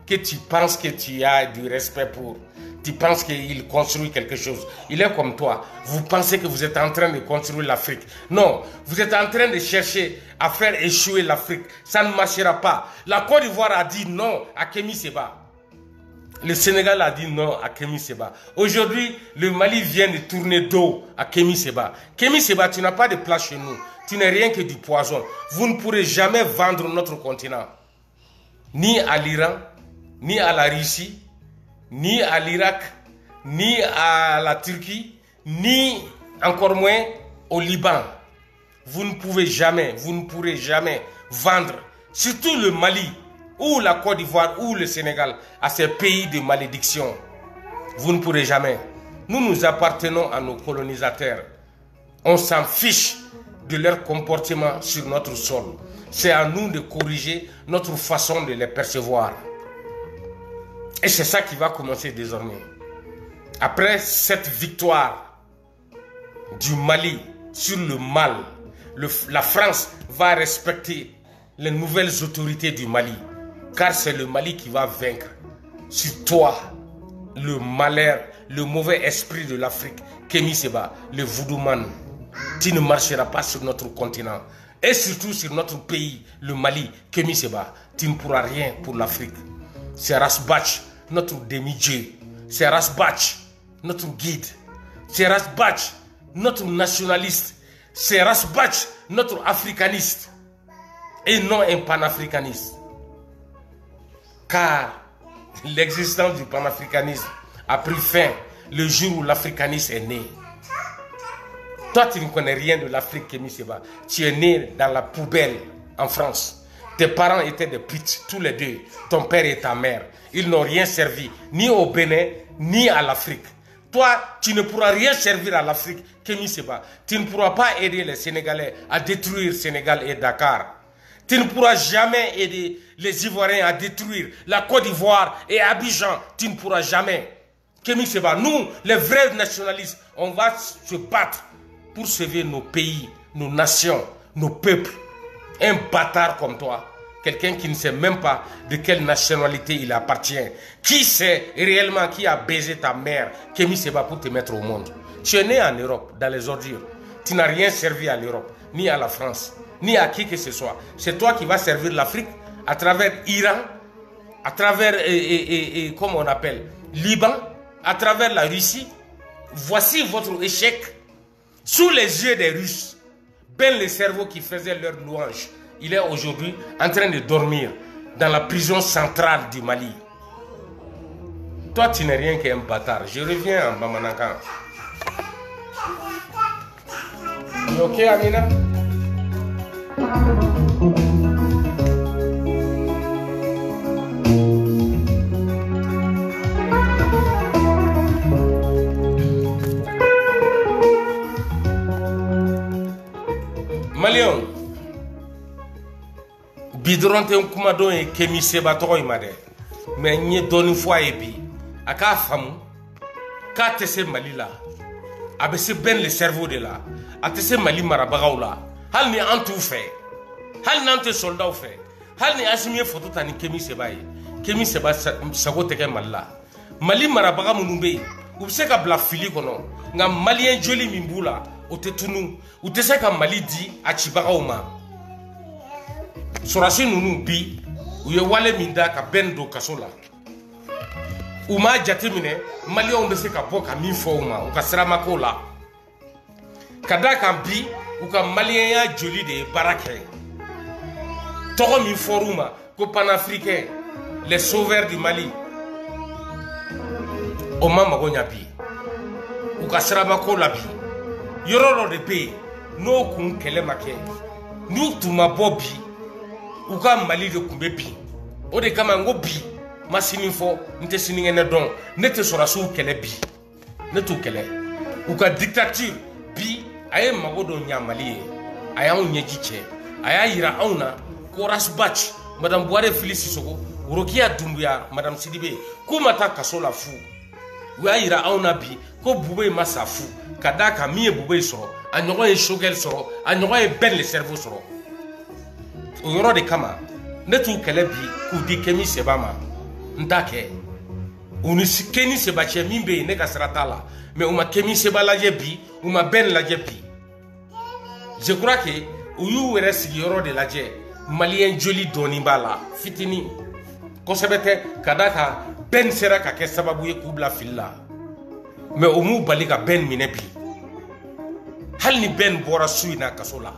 que tu penses que tu as du respect pour. Tu penses qu'il construit quelque chose. Il est comme toi. Vous pensez que vous êtes en train de construire l'Afrique. Non, vous êtes en train de chercher à faire échouer l'Afrique. Ça ne marchera pas. La Côte d'Ivoire a dit non à Kémy Séba. Le Sénégal a dit non à Kémy Séba. Aujourd'hui, le Mali vient de tourner dos à Kémy Séba. Kémy Séba, tu n'as pas de place chez nous. Tu n'es rien que du poison. Vous ne pourrez jamais vendre notre continent. Ni à l'Iran, ni à la Russie, ni à l'Irak, ni à la Turquie, ni encore moins au Liban. Vous ne pouvez jamais, vous ne pourrez jamais vendre, surtout le Mali, ou la Côte d'Ivoire, ou le Sénégal, à ces pays de malédiction. Vous ne pourrez jamais. Nous nous appartenons à nos colonisateurs. On s'en fiche de leur comportement sur notre sol. C'est à nous de corriger notre façon de les percevoir. Et c'est ça qui va commencer désormais. Après cette victoire du Mali sur le mal, la France va respecter les nouvelles autorités du Mali. Car c'est le Mali qui va vaincre sur toi le malheur, le mauvais esprit de l'Afrique. Kémy Séba, le voodoo-man. Tu ne marcheras pas sur notre continent. Et surtout sur notre pays, le Mali. Kémy Séba, tu ne pourras rien pour l'Afrique. C'est Rasbach, notre demi-dieu. C'est Rasbach, notre guide. C'est Rasbach, notre nationaliste. C'est Rasbach, notre africaniste. Et non un panafricaniste. Car l'existence du panafricanisme a pris fin le jour où l'africanisme est né. Toi, tu ne connais rien de l'Afrique, Kémy Séba. Tu es né dans la poubelle en France. Tes parents étaient des putes, tous les deux. Ton père et ta mère. Ils n'ont rien servi, ni au Bénin, ni à l'Afrique. Toi, tu ne pourras rien servir à l'Afrique, Kémy Séba. Tu ne pourras pas aider les Sénégalais à détruire Sénégal et Dakar. Tu ne pourras jamais aider les Ivoiriens à détruire la Côte d'Ivoire et Abidjan. Tu ne pourras jamais. Kémy Séba, nous, les vrais nationalistes, on va se battre pour sauver nos pays, nos nations, nos peuples. Un bâtard comme toi, quelqu'un qui ne sait même pas de quelle nationalité il appartient. Qui sait réellement qui a baisé ta mère, Kémy Séba, pour te mettre au monde? Tu es né en Europe, dans les ordures. Tu n'as rien servi à l'Europe, ni à la France, ni à qui que ce soit. C'est toi qui vas servir l'Afrique à travers Iran, à travers, comment on appelle, Liban, à travers la Russie. Voici votre échec. Sous les yeux des Russes, Ben le cerveau qui faisait leur louange, il est aujourd'hui en train de dormir dans la prison centrale du Mali. Toi, tu n'es rien qu'un bâtard. Je reviens en Bamanankan. Ok, Amina? Malion, bidron te kuma don e Kémy Séba togo imade, mais nye doni fois et bi, aka famu, ka te se Mali la, abe se ben le cerveau de la, a te se Mali marabagaw la, hal ni an t'u fait, hal ni an te soldat ou fait, hal ni asimiye photo ta ni Kémy Séba ye, Kémy Séba sago teke Mali la, Mali marabaga munumbe, ou se ka bla fili kono, nga Malien joli mimbula, o te tunu, ou te se ka Mali di a chibagaw ma. Sorasi nunu bi, ou ye wale minda ka ben do kaso la. Ou ma jate mine, Malien be se ka bo ka min fo ma, ou ka sirama ko la. Kada kan bi, ou ka Malien ya joli de barake. Togo min foruma, ko panafricain, les sauveurs du Mali. O ma mago nya bi. Ou ka sirama ko la bi. Yororo de pe, no kun kele make. Nous tuma bobi. Ou ka Mali de kumbe bi. O de kama ngo bi. Masini fo, nte sininge ne don. Nete sorasu kele bi. Netu kele. Ou ka dictature bi. Aye mago do nya Mali. Aya on nyejiche. Aya ira auna. Koras batch. Madame Boire Félix Sissoko. Urokia Doumbouya. Madame Sidibé. Kumata kasola fu. Ou aya ira auna bi. Ko boube masa fu. Kadaka miye boube soro. A nyogo e shogel soro. A nyogo e ben le cerveau soro. O yoro de kama. Netu kele bi. Kou di Kémy Séba ma. ndake uni keni se bache mimbe ne ka sratala mais uma kemi se balaje bi uma ben laje bi je crois que uyu were sigiyoro de laje malien joli doni bala fitini ko sebete kadaka ben sera ka ke sababu ye kubla filla mais umu balika ben mine bi hal ni ben bora suina kasola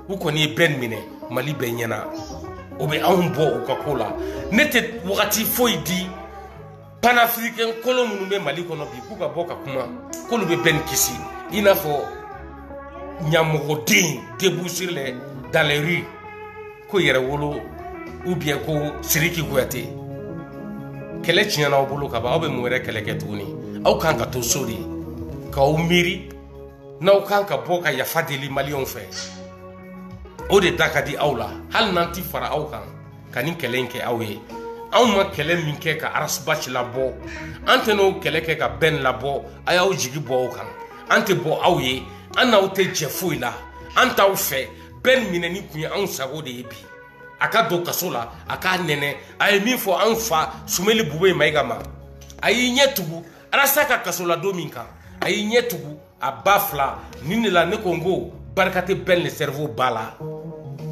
u ko ni ben mine mali be nyana o be an bo o ka kola nete wakati foi di panafricain kolomunu be mali kono bi ku ka boka kuma ko lu be ben kisi ina fo nyamogodin debout sur les dans les rues ko yere wolo ou bien ko siriki kuyate kele tiɲɛna aw bolo ka ban aw bɛ mun wɛrɛ kɛlɛ kɛ tuguni aw kan ka to so de k'aw miiri n'aw kan ka bɔ ka yafa deli maliyɛnw fɛ o de da ka di aw la hali n'an ti fara aw kan ka nin kɛlɛ in kɛ aw ye anw ma kɛlɛ min kɛ ka arasibasi labɔ an tɛ n'o kɛlɛ kɛ ka bɛn labɔ a y'aw jigi bɔ aw kan an tɛ bɔ aw ye an n'aw tɛ jɛ foyi la an t'aw fɛ bɛn minɛni kun ye anw sago de ye bi a ka don kaso la a k'a nɛnɛ a ye min fɔ an fa Sumeli Bube Mayiga ma a y'i ɲɛ tugu Arasa ka kaso la don min kan a y'i ɲɛ tugu a ba fila nin de la ne ko n ko barika tɛ bɛn le cerveau ba la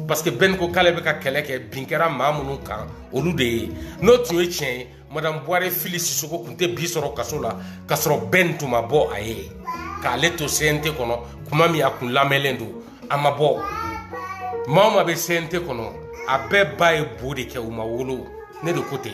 parce que bɛn ko k'ale bɛ ka kɛlɛ kɛ bin kɛra maa minnu kan olu de ye n'o tun ye tiɲɛ ye madame Buhari Fili Sisoko tun tɛ bi sɔrɔ kaso la ka sɔrɔ bɛn tun ma bɔ a ye k'ale to CNT kɔnɔ kuma min a kun lamɛnlen don a ma bɔ maa o maa bɛ CNT kɔnɔ a bɛɛ ba ye bo de kɛ u ma wolo ne de ko ten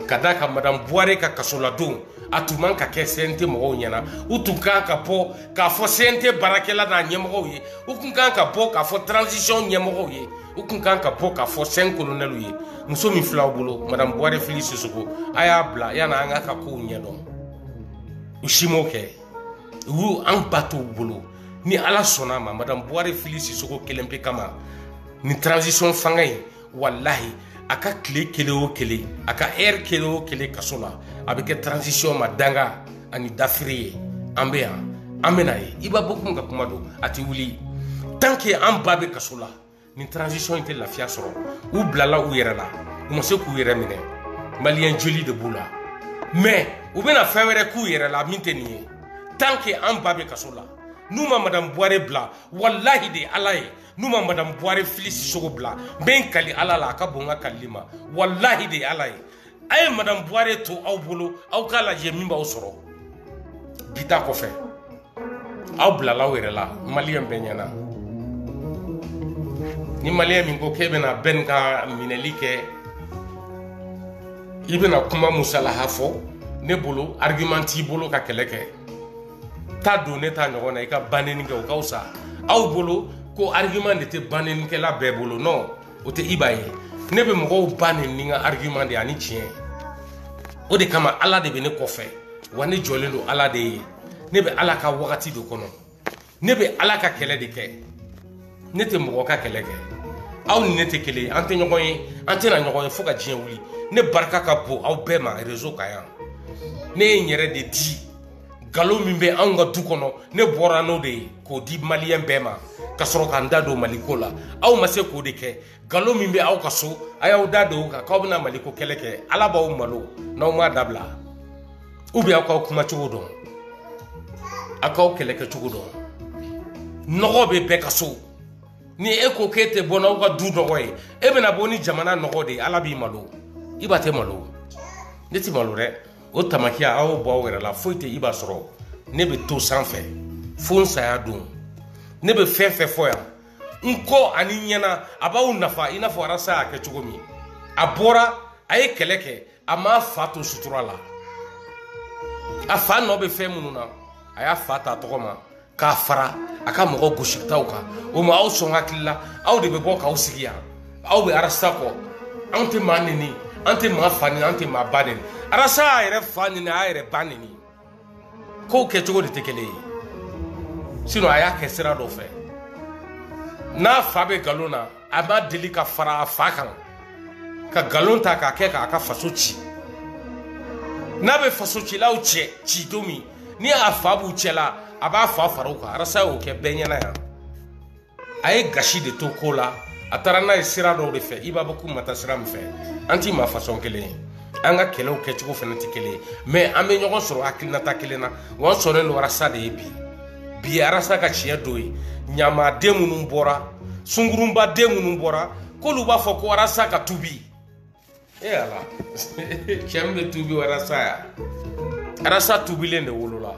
ka da ka madame Buhari ka kaso la don a tun man ka kɛ CNT mɔgɔw ɲɛna u tun kan ka bɔ k'a fɔ CNT baarakɛla n'a ɲɛmɔgɔw ye u tun kan ka bɔ k'a fɔ transition ɲɛmɔgɔw ye u tun kan ka bɔ k'a fɔ 5 colonels ye muso min filɛ aw bolo madame Buhari Fili Sisoko a y'a bila yanni an ka kow ɲɛdɔn u si m'o kɛ u y'u an ba t'u bolo ni Ala sɔnna a ma madame Buhari Fili Sisoko kelen pe kama ni transition fanga in wallahi a ka tile kelen o kelen a ka heure kelen o kelen kaso la a bɛ kɛ transition ma danga ani dafiri ye an bɛ yan an bɛ na ye i b'a bɔ kun ka kuma don a tɛ wuli tant que an ba bɛ kaso la ni transition in tɛ lafiya sɔrɔ u bilala u yɛrɛ la u ma se k'u yɛrɛ minɛ maliyɛn joli de b'u la mais u bɛna fɛn wɛrɛ k'u yɛrɛ la min tɛ nin ye tant que an ba bɛ kaso la n'u ma madame Buhari bila wallahi de Ala ye n'u ma madame Buhari Fili Sisoko bila n bɛ n kali Ala la a ka bon n ka kalili ma wallahi de Ala ye a ye madame Buhari to aw bolo aw k'a lajɛ min b'aw sɔrɔ bi ta kɔfɛ aw bilala aw yɛrɛ la maliyɛn bɛɛ ɲɛna ni maliyɛn min ko k'e bɛna bɛn ka minɛli kɛ i bɛna kuma musalaha fɔ ne bolo argument t'i bolo ka kɛlɛ kɛ t'a don ne t'a ɲɔgɔn na i ka banni kɛ o ka fisa aw bolo ko argument de tɛ bannikɛla bɛɛ bolo non o tɛ i b'a ye ne bɛ mɔgɔw banni ni n ka argument de ye ani tiɲɛ o de kama Ala de bɛ ne kɔfɛ wa ne jɔlen don Ala de ye ne bɛ Ala ka wagati de kɔnɔ ne bɛ Ala ka kɛlɛ de kɛ ne tɛ mɔgɔ ka kɛlɛ kɛ aw ni ne tɛ kelen ye an tɛ ɲɔgɔn ye an tɛna ɲɔgɔn ye fo ka diɲɛ wuli ne barika ka bon aw bɛɛ ma réseau kan yan ne ye n yɛrɛ de di galon min bɛ anw ka du kɔnɔ ne bɔra n'o de ye k'o di maliyɛn bɛɛ ma ka sɔrɔ ka n da don maliko la aw ma se k'o de kɛ galon min bɛ aw ka so a y'aw da don o kan k'aw bɛna maliko kɛlɛ kɛ Ala b'aw malo n'aw m'a dabila ou bien aw k'aw kuma cogo dɔn aw k'aw kɛlɛ kɛ cogo dɔn nɔgɔ bɛ bɛɛ ka so ni e ko k'e tɛ bɔ n'aw ka du nɔgɔ ye e bɛna bɔ ni jamana nɔgɔ de ye Ala b'i malo i ba tɛ malo ne tɛ malo dɛ o tamakiya aw bɔ aw yɛrɛ la foyi tɛ i b'a sɔrɔ ne bɛ to sanfɛ fo n saya don ne bɛ fɛn fɛn fɔ yan n kɔ ani ɲɛna a b'aw nafa i n'a fɔ Arasa y'a kɛ cogo min a bɔra a ye kɛlɛ kɛ a m'a fa to sutura la a fa nɔ bɛ fɛn minnu na a y'a fa ta tɔgɔ ma k'a fara a ka mɔgɔ gositaw kan o ma aw sɔn hakili la aw de bɛ bɔ k'aw sigi yan aw bɛ Arasa kɔ anw tɛ maa neni an tɛ maa fa neni an tɛ maa ba neni Arasa y'a yɛrɛ fa neni a y'a yɛrɛ ba neni kow kɛcogo de tɛ kelen ye sinon a y'a kɛ sira dɔ fɛ n'a fa bɛ galon na a ma deli ka fara a fa kan ka galon ta k'a kɛ k'a ka faso ci n'a bɛ faso cilaw cɛ ci don min ni a fa b'u cɛla a b'a fa fara o kan Arasa y'o kɛ bɛɛ ɲɛna yan a ye gasi de to ko la a taara n'a ye sira dɔw de fɛ i b'a fɔ k'u ma taa sira min fɛ an t'i maa fasɔn kelen ye an ka kɛlɛw kɛcogo fana tɛ kelen ye mais an bɛ ɲɔgɔn sɔrɔ hakilinata kelen na wa an sɔnnen don arasa de ye bi arasa ka tiɲɛ dɔ ye ɲamaden minnu bɔra sungurunbaden minnu bɔra k'olu b'a fɔ ko arasa ka tubi ala cɛ min bɛ tubi arasa ya arasa tubilen de wolola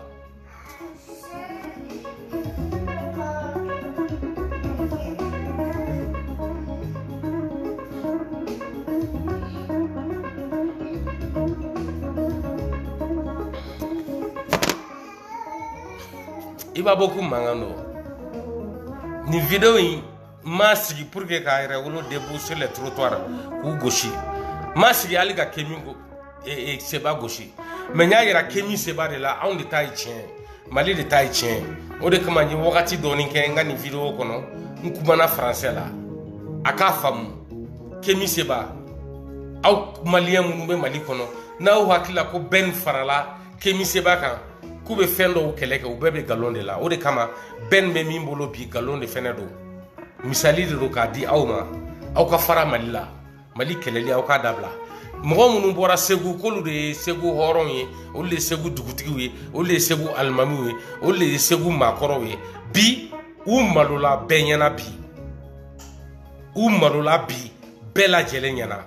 il va beaucoup mangano ni vidéo yi ma sigi pour que ka yɛrɛ wolo debout sur les trottoirs k'u gosi ma sigi hali ka kemi seba gosi mais n y'a yira kemi seba de la anw de ta ye tiɲɛ mali de ta ye tiɲɛ o de kama n ye wagati dɔɔni kɛ n ka nin vidéo kɔnɔ n kumana français la a k'a faamu kemi seba aw maliyɛn minnu bɛ mali kɔnɔ n'aw hakilila ko bɛn farala kemi seba kan k'u bɛ fɛn dɔw kɛlɛ kɛ u bɛɛ bɛ galon de la o de kama bɛn bɛ min bolo bi galon de fɛnɛ don misali de don k'a di aw ma aw ka fara mali la mali kɛlɛli aw k'a dabila mɔgɔ minnu bɔra segu k'olu de ye segu hɔrɔnw ye olu de ye segu dugutigiw ye olu de ye segu alimamiw ye olu de ye segu maakɔrɔw ye bi u malola bɛɛ ɲɛna bi u malola bi bɛɛ lajɛlen ɲɛna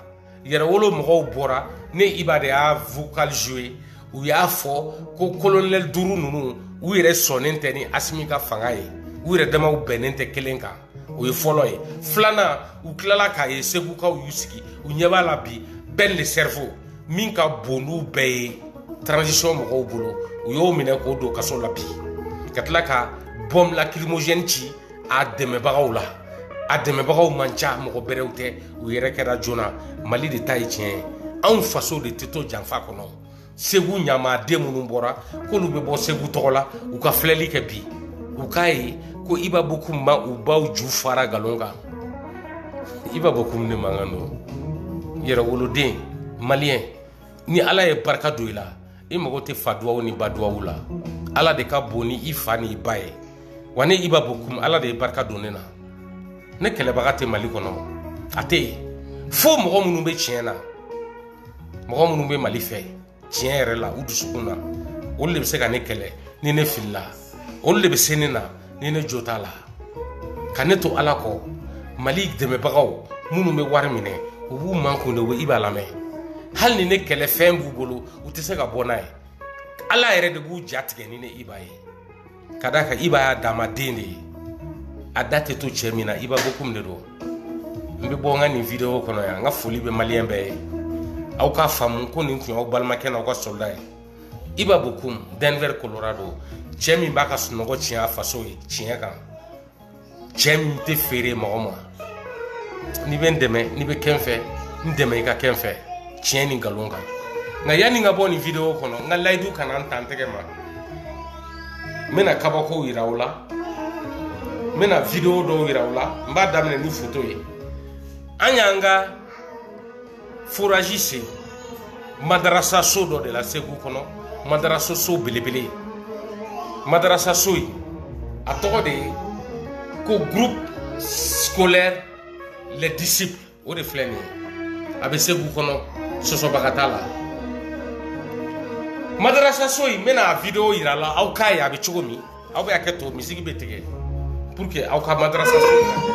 yɛrɛwolo mɔgɔw bɔra ne iba de y'a vocal joué u y'a fɔ ko colonel duuru ninnu u yɛrɛ sɔnnen tɛ ni Asimi ka fanga ye u yɛrɛ damaw bɛnnen tɛ kelen kan o ye fɔlɔ ye filanan u tilala k'a ye segukaw y'u sigi u ɲɛ b'a la bi bɛn le cerveau min ka bon n'u bɛɛ ye transition mɔgɔw bolo u y'o minɛ k'o don kaso la bi ka tila ka bombe lacrymogène ci a dɛmɛbagaw la a dɛmɛbagaw man ca mɔgɔ bɛrɛw tɛ u yɛrɛ kɛra joona mali de ta ye tiɲɛ ye anw faso de tɛ to janfa kɔnɔ segu ɲamaden minnu bɔra k'olu bɛ bɔ segu tɔgɔ la u ka filɛli kɛ bi u k'a ye ko Iba Bokum ma u baw ju fara galon kan Iba Bokum de mankan don yɛrɛwoloden maliyɛn ni ala ye barika don i la i mago tɛ fa duwawu ni ba duwawu la ala de ka bon ni i fa ni i ba ye wa ne Iba Bokum ala de ye barika don ne na ne kɛlɛbaga tɛ mali kɔnɔ a tɛ yen fo mɔgɔ minnu bɛ tiɲɛ na mɔgɔ minnu bɛ mali fɛ tiɲɛ yɛrɛ la u dusukun na olu de bɛ se ka ne kɛlɛ ni ne filila olu de bɛ se ne na ni ne jo t'a la ka ne to ala kɔ mali dɛmɛbagaw minnu bɛ wari minɛ u b'u mankun de u bɛ Iba lamɛn hali ni ne kɛlɛ fɛn b'u bolo u tɛ se ka bɔ n'a ye ala yɛrɛ de b'u ja tigɛ ni ne Iba ye ka d'a kan Iba y'a dama den de ye a da tɛ to cɛ min na Iba Bokum de don n bɛ bɔ n ka nin vidéo kɔnɔ yan n ka foli bɛ maliyɛn bɛɛ ye aw k'a faamu ko nin tun y'aw balimakɛ n'aw ka soldat ye Iba Bokum Denver Colorado cɛ min b'a ka sunɔgɔ tiɲɛ a faso ye tiɲɛ kan cɛ min tɛ feere mɔgɔ ma n'i bɛ n dɛmɛ n'i bɛ kɛ n fɛ n dɛmɛ i ka kɛ n fɛ tiɲɛ ni nkalon kan nka yanni n ka bɔ nin vidéo kɔnɔ n ka layidu kana n ta n tɛgɛ ma n bɛna kabakow yira aw la n bɛna vidéo dɔw yira aw la n b'a daminɛ ni photo ye an y'an ka forage sen madarasa so dɔ de la segu kɔnɔ madarasa so belebele madarasa so yi a tɔgɔ de ye ko groupe scolaire les disciples o de filɛ nin ye a bɛ segu kɔnɔ sɔsɔbaga t'a la madarasa so yi n bɛna vidéo yira la aw k'a ye a bɛ cogo min aw bɛ hakɛ to misigi bɛ tigɛ pour que aw ka madarasa so yi ka kɛ.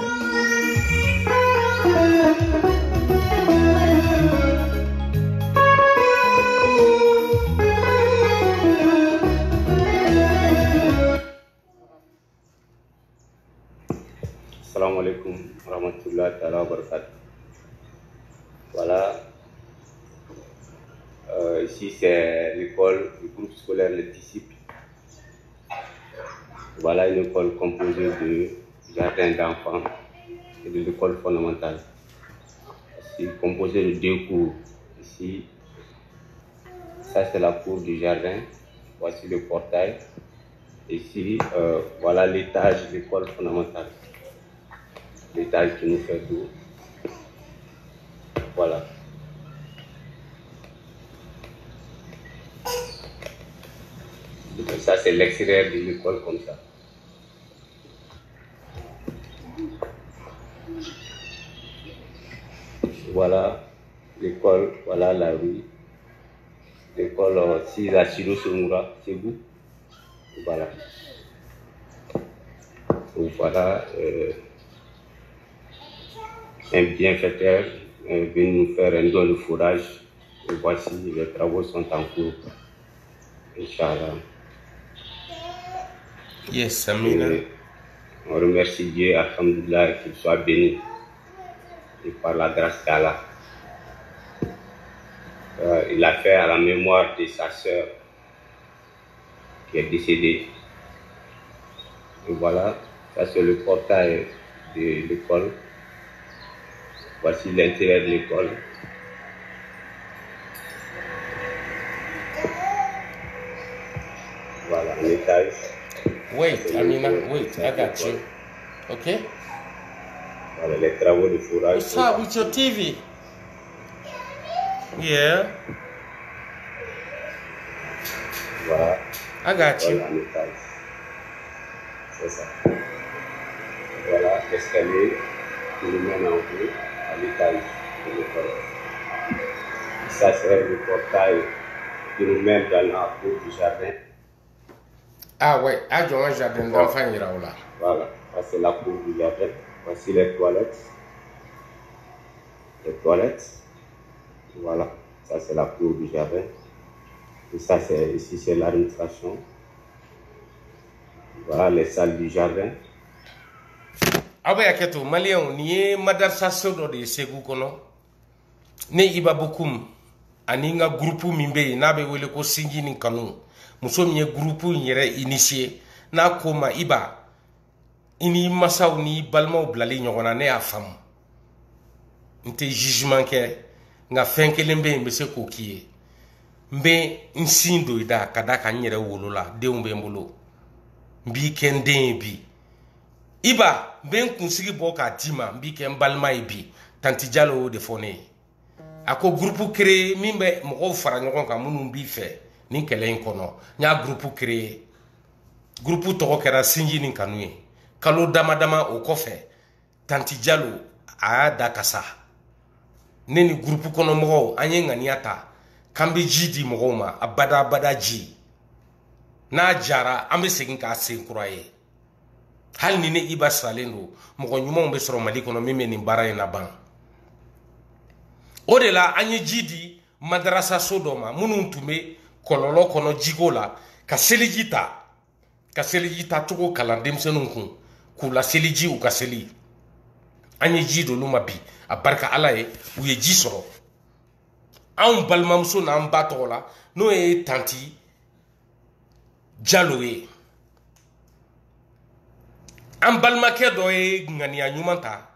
Assalamu alaikum warahmatullahi ta'ala wabarakatuh. Voilà, ici c'est l'école du groupe scolaire Les Disciples. Voilà une école composée de jardin d'enfants et de l'école fondamentale. Ici composée de deux cours. Ici, ça c'est la cour du jardin. Voici le portail. Ici, voilà l'étage de l'école fondamentale. L'étage qui nous fait tout. Voilà. Ça c'est l'extérieur de l'école comme ça. Voilà l'école, voilà la rue. l'école 6 à Silo Somura, c'est vous. Voilà. Donc voilà, un bienfaiteur venu nous faire un don de fourrage. Et voici, les travaux sont en cours. Inch'Allah. Yes, Amina. Et on remercie Dieu, alhamdoulilah, qu'il soit béni. Et par la grâce d'Allah. Il a fait à la mémoire de sa sœur qui est décédée. Et voilà, ça c'est le portail de l'école. Voici l'intérieur de l'école. Voilà, un étage. Wait, Amina, wait, I got you. Okay? Voilà, les travaux de fourrage. What's up with your TV? Yeah, Voilà, I got you. voilà un étage. C'est ça. Voilà l'escalier qui nous mène en haut à l'étage de l'école. Ça c'est le portail qui nous mène dans la cour du jardin. Ah ouais, ah John Jardin d'enfant Iraola. Voilà, ça c'est la cour du jardin. Voici les toilettes. Les toilettes. Voilà, ça c'est la cour du jardin. Et ça c'est ici c'est l'administration. Voilà les salles du jardin. Abe yaketo Malien ni madarsa sodo de Segu kono. Ne iba bokum ani nga groupe mimbe na be wele ko singi ni kanu. Muso mi groupe yere initié na koma iba ini masaw ni balmaw blali nyogona ne afam. Nte jugement ke nga fenkelembe mbe se ko kiye. Mbe nsindo ida kadaka nyere wolola de umbe mbolo. Mbi kenden bi. Iba ben kunsigi boka tima mbi ken balma ibi tanti jalo de fone. Ako groupe créé mimbe moko fara nyokon ka munu mbi fe ni kelen kono nya groupe créé. Groupe to kera sinji ni kanue. Kalo dama o kofe tanti jalo a da kasa. Neni groupe kono moko anye nganiata kambe jidi moko ma abada ji. Na jara ambe segin ka senkuraye. Hal ni ne iba salendo moko nyuma mbe soro mali kono meme ni bara ina ban. O de la anye jidi madrasa sodoma munu tume kololo kono jigola ka selijita tuko kala demsenun kun ku la seliji u ka seli. Anye jido luma bi a barka ala ye u ye ji soro. An balmamso na an batola no e tanti jalowe. An balmakɛ dɔ ye ŋaniya ɲuman ta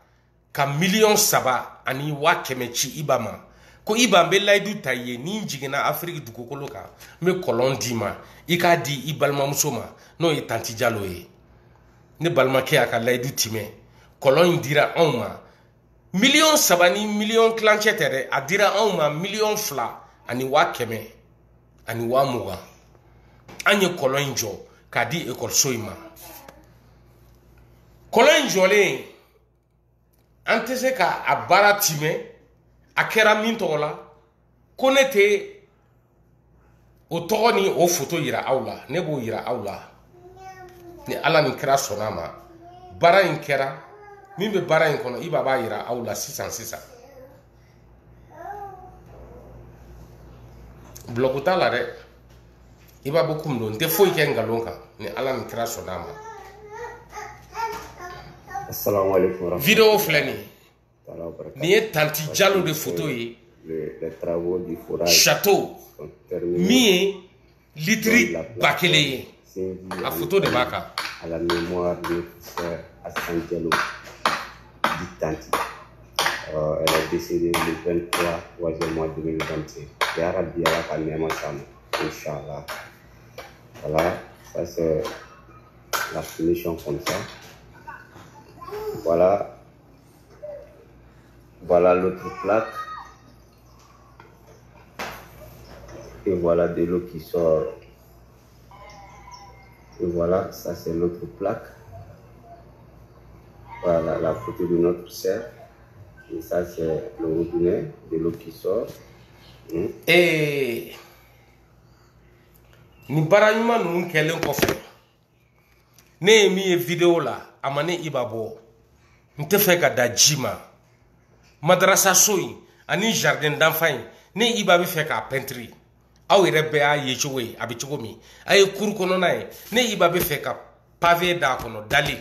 ka miliyɔn 3 ani 100 ci iba ma ko iba n bɛ layidu ta ye ni jiginna afiriki dugukolo kan n bɛ kɔlɔn d'i ma i k'a di i balimamuso ma n'o ye tanti jalo ye ne balimakɛ y'a ka layidu timɛ kɔlɔn in dira anw ma miliyɔn 3 ni miliyɔn kilancɛ tɛ dɛ a dira anw ma miliyɔn 2 ani 100 ani 20 an ye kɔlɔn in jɔ k'a di ekɔliso in ma. Kolon jɔlen an tɛ se ka a baara timɛ a kɛra min tɔgɔ la ko ne tɛ o tɔgɔ ni o foto yira aw la ne b'o yira aw la ni ala ni kɛra sɔnna ma baara in kɛra min bɛ baara in kɔnɔ i b'a yira aw la sisan bloku t'a la dɛ i b'a bɔ kun don n tɛ foyi kɛ nkalon kan ni ala ni kɛra sɔnna ma. Assalamu alaikum. Vidéo flani. Ni est tanti jalo de photo yi. Les travaux du forage. Château. Mi litri bakele. La photo de Baka. À la mémoire de frère Hassan Diallo. Dit tanti. Elle est décédée le 23 3e mois 2021. Ya Rabbi ala ka nema sam. Inch'Allah. Voilà, ça c'est la finition comme ça. Voilà, voilà l'autre plaque. Et voilà de l'eau qui sort. Et voilà, ça c'est l'autre plaque. Voilà la photo de notre sœur. Et ça c'est le robinet, de l'eau qui sort. Et ni bara ɲuman ninnu kɛlen kɔfɛ ne ye min ye video la a ma ne Iba bɔ n tɛ fɛ ka da ji ma madrasa so in ani jardin d'enfant in ne Iba bɛ fɛ k'a peinture aw yɛrɛ bɛɛ y'a ye cogo ye a bɛ cogo min a ye cour kɔnɔna ye ne Iba bɛ fɛ ka pavé d'a kɔnɔ dali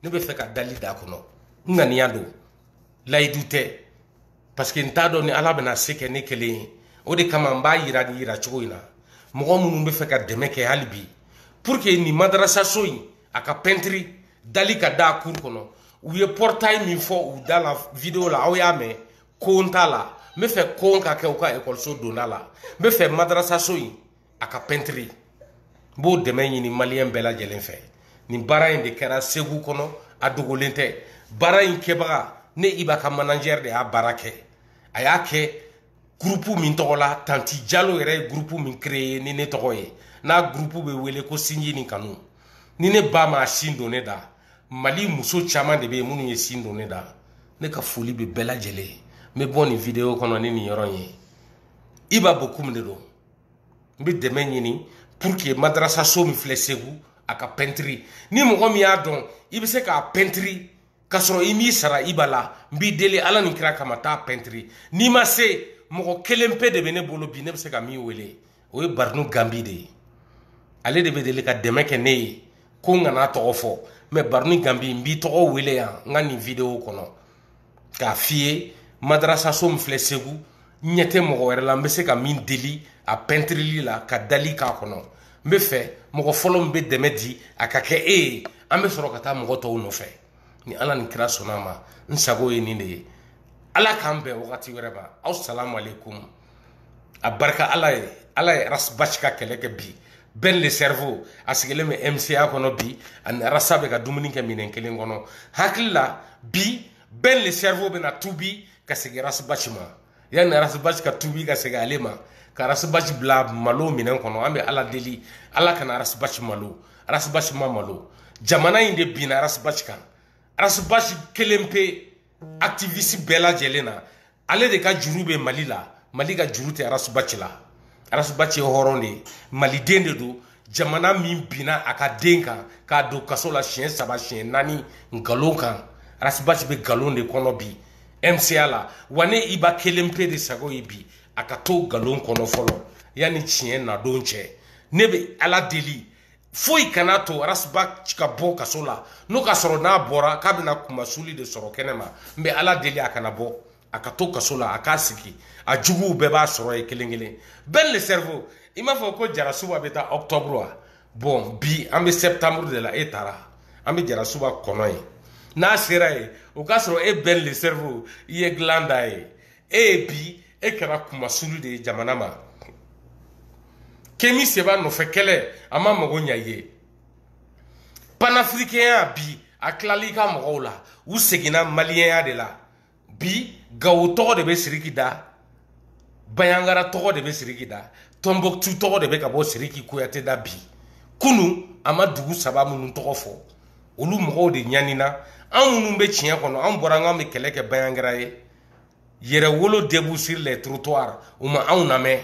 ne bɛ fɛ ka dali d'a kɔnɔ n ŋaniya don layidu tɛ parce que n t'a dɔn ni Ala bɛna se kɛ ne kelen ye o de kama n b'a yira ni yira cogo in na mɔgɔ minnu bɛ fɛ ka dɛmɛ kɛ hali bi pour que ni madrasa so in a ka peinture dali ka da cour kɔnɔ u ye portail min fɔ u da la video la aw y'a mɛn kon t'a la n bɛ fɛ kon ka kɛ u ka ekɔliso donda la n bɛ fɛ madrasa so in a ka peinture n b'o dɛmɛ ɲini maliyɛn bɛɛ lajɛlen fɛ nin baara in de kɛra Segu kɔnɔ a dogolen tɛ baara in kɛbaga ne Iba ka manager de y'a baara kɛ a y'a kɛ groupe min tɔgɔ la Tanti Jalo yɛrɛ ye groupe min créé ni ne tɔgɔ ye n'a groupe bɛ wele ko Sinji ni Kanu ni ne ba ma sin don ne da Mali muso caman de bɛ yen minnu ye sin don ne da ne ka foli bɛ bɛɛ lajɛlen ye n bɛ bɔ nin video kɔnɔ ni nin yɔrɔ in ye Iba Bokum de don n bɛ dɛmɛ ɲini pour que madrasa so min filɛ Segu a ka peinture ni mɔgɔ min y'a dɔn i bɛ se k'a peinture k'a sɔrɔ i m'i sara Iba la n b'i deli Ala ni kira kama taa peinture n'i ma se mɔgɔ kelen pe de bɛ ne bolo bi ne bɛ se ka min wele o ye Barnu Gambi de ye ale de bɛ deli ka dɛmɛ kɛ ne ye ko n kana tɔgɔ fɔ mais Barnu Gambi n b'i tɔgɔ wele yan n ka nin video kɔnɔ k'a f'i ye madrasa so min filɛ Segu n ɲɛ tɛ mɔgɔ wɛrɛ la n bɛ se ka min deli a peintureli la ka dali k'a kɔnɔ n bɛ fɛ mɔgɔ fɔlɔ min bɛ dɛmɛ di a ka kɛ e ye an bɛ sɔrɔ ka taa mɔgɔ tɔw nɔfɛ ni Ala ni kira sɔnna a ma n sago ye nin de ye Ala k'an bɛn wagati wɛrɛ ma aw salamu alaikum a barika Ala ye Rasbach ka kɛlɛ kɛ bi Ben le cerveau a sigilen bɛ MCA kɔnɔ bi ani Rasa bɛ ka dumuni kɛ minɛn kelen kɔnɔ hakili la bi Ben le cerveau bɛna tubi ka segin Rasbach ma yanni Rasbach ka tubi ka segin ale ma ka Rasbach bila malo minɛn kɔnɔ an bɛ Ala deli Ala kana Rasbach malo Rasbach ma malo jamana in de binna Rasbach kan Rasbach kelen pe activiste bɛɛ lajɛlen na ale de ka juru bɛ Mali la Mali ka juru tɛ Rasbach la Rasbach ye hɔrɔn de ye maliden de don jamana min binna a ka den kan k'a don kaso la siɲɛ 3 siɲɛ 4 nkalon kan Rasbach bɛ nkalon de kɔnɔ bi MCA la wa ne Iba kelen pe de sago ye bi a ka to nkalon kɔnɔ fɔlɔ yanni tiɲɛ nadon cɛ ne bɛ Ala deli foyi kana to Rasbach ka bɔ kaso la n'o ka sɔrɔ n'a bɔra k'a bɛna kumasuli de sɔrɔ kɛnɛ ma n bɛ Ala deli a kana bɔ a ka to kaso la a k'a sigi a juguw bɛɛ b'a sɔrɔ ye kelen kelen Ben le cerveau i m'a fɔ ko Jarasuba bɛ taa octobre wa bon bi an bɛ septembre de la e taara an bɛ Jarasuba kɔnɔ ye n'a sera ye o k'a sɔrɔ e Ben le cerveau i ye dilan da ye e ye bi e kɛra kumasuli de ye jamana ma Kemi Seba nɔfɛ kɛlɛ a ma mago ɲɛ i ye panafricain bi a tilali ka mɔgɔw la u seginna maliyɛnya de la bi Gawo tɔgɔ de bɛ Siriki da Bayangara tɔgɔ de bɛ Siriki da Tombouctou tɔgɔ de bɛ ka bɔ Siriki Kuyate da bi kunu a ma dugu 3 minnu tɔgɔ fɔ olu mɔgɔw de ɲanina an minnu bɛ tiɲɛ kɔnɔ an bɔra an bɛ kɛlɛ kɛ Bayangara ye yɛrɛ wolo debout sur les trottoirs u ma anw lamɛn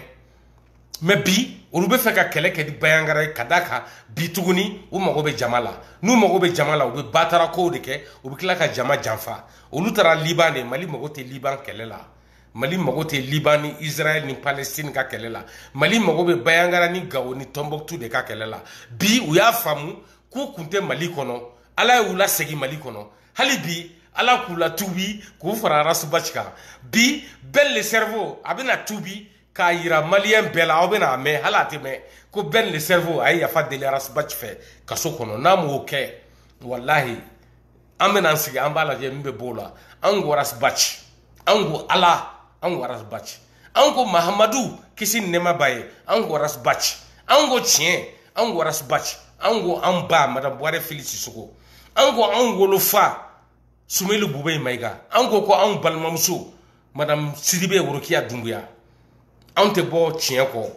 mais bi olu bɛ fɛ ka kɛlɛ kɛ di Bayangara ye ka da kan bi tuguni u mago bɛ jama la n'u mago bɛ jama la u bɛ batara kow de kɛ u bɛ tila ka jama janfa olu taara Liban de Mali mago tɛ Liban kɛlɛ la Mali mago tɛ Liban ni Israël ni Palestine ka kɛlɛ la Mali mago bɛ Bayangara ni Gawo ni Tombouctou de ka kɛlɛ la bi u y'a faamu k'u kun tɛ Mali kɔnɔ Ala ye u lasegin Mali kɔnɔ hali bi Ala k'u latubi k'u fara Rasbach kan bi Ben le cerveau a bɛna tubi k'a yira maliyɛn bɛɛ la aw bɛna mɛn hali a tɛ mɛn ko Ben le cerveau a ye yafa deli Rasbach fɛ kaso kɔnɔ n'a m'o kɛ walahi an bɛna an sigi an b'a lajɛ min bɛ b'o la an ko Rasbach an ko Ala an ko Rasbach an ko Mahamadu kisi ni nɛɛma b'a ye an ko Rasbach an ko tiɲɛ an ko Rasbach an ko an ba Madame Buhari Fili Sisoko an ko an wolofa Sumeli Bube Mayiga an ko an balimamuso Madame Sidibe Worokiya Dunbuya an tɛ bɔ tiɲɛ kɔ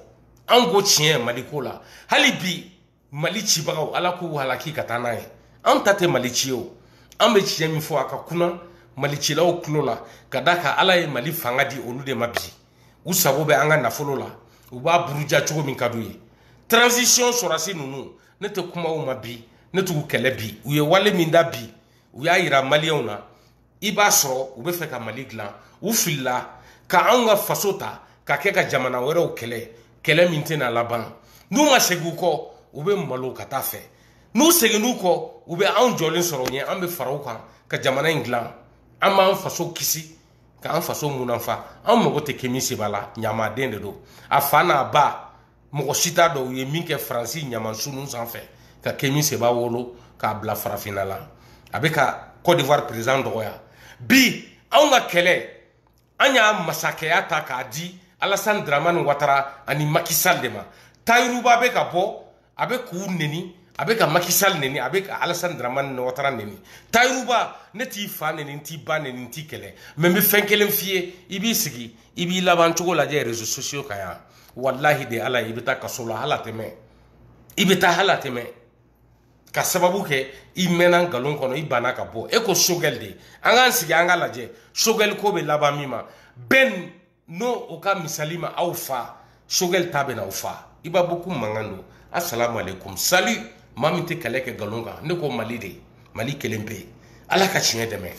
an ko tiɲɛ Mali ko la hali bi Mali cibagaw Ala k'u halaki ka taa n'a ye an ta tɛ Mali ci o an bɛ tiɲɛ min fɔ a ka kunna Mali cilaw tulo la ka da kan Ala ye Mali fanga di olu de ma bi u sago bɛ an ka nafolo la u b'a buruja cogo min ka d'u ye transition sorasi nunu ne te kuma o ma bi ne tu kele bi u ye wale min da bi u ya yira maliens na iba so u be fe ka Mali glan u filla ka an ka faso ta ka kɛ ka jamana wɛrɛw kɛlɛ min tɛna laban n'u ma segin u kɔ u be malo ka taa fɛ n'u seginn'u kɔ u be anw jɔlen sɔrɔ ɲɛ an be fara u kan ka jamana in dilan an b'an faso kisi ka an faso munafa an mago tɛ Kemi Seba la ɲamaden de don a fa n'a ba mɔgɔ si t'a dɔn u ye min kɛ Faransi ɲaman sunu sanfɛ ka Kemi Seba wolo k'a bila farafinna la a bɛ ka Côte d'Ivoire président dɔgɔya bi anw ka kɛlɛ an y'a masakɛya ta k'a di Alassane Dramane Ouattara ani Macky Sall de ma Tayiruba bɛ ka bɔ a bɛ k'u neni a bɛ ka Macky Sall neni a bɛ ka Alassane Dramane Ouattara neni Tayiruba ne t'i fa neni n t'i ba neni n t'i kɛlɛ mais n bɛ fɛn kelen f'i ye i b'i sigi i b'i laban cogo lajɛ réseaux sociaux kan yan wallahi de ala i bɛ taa kaso la hala tɛmɛ i bɛ taa hala tɛmɛ ka sababu kɛ i mɛnna nkalon kɔnɔ i banna ka bɔ e ko Choguel de an k'an sigi an ka lajɛ Choguel ko bɛ laban min ma bɛn n'o o ka misali ma aw fa Choguel ta bɛ na aw fa i b'a bɔ ko mankan don assalamu alaikum salut maa min tɛ kɛlɛ kɛ nkalon kan ne ko Mali de Mali kelen pe ala ka tiɲɛ dɛmɛ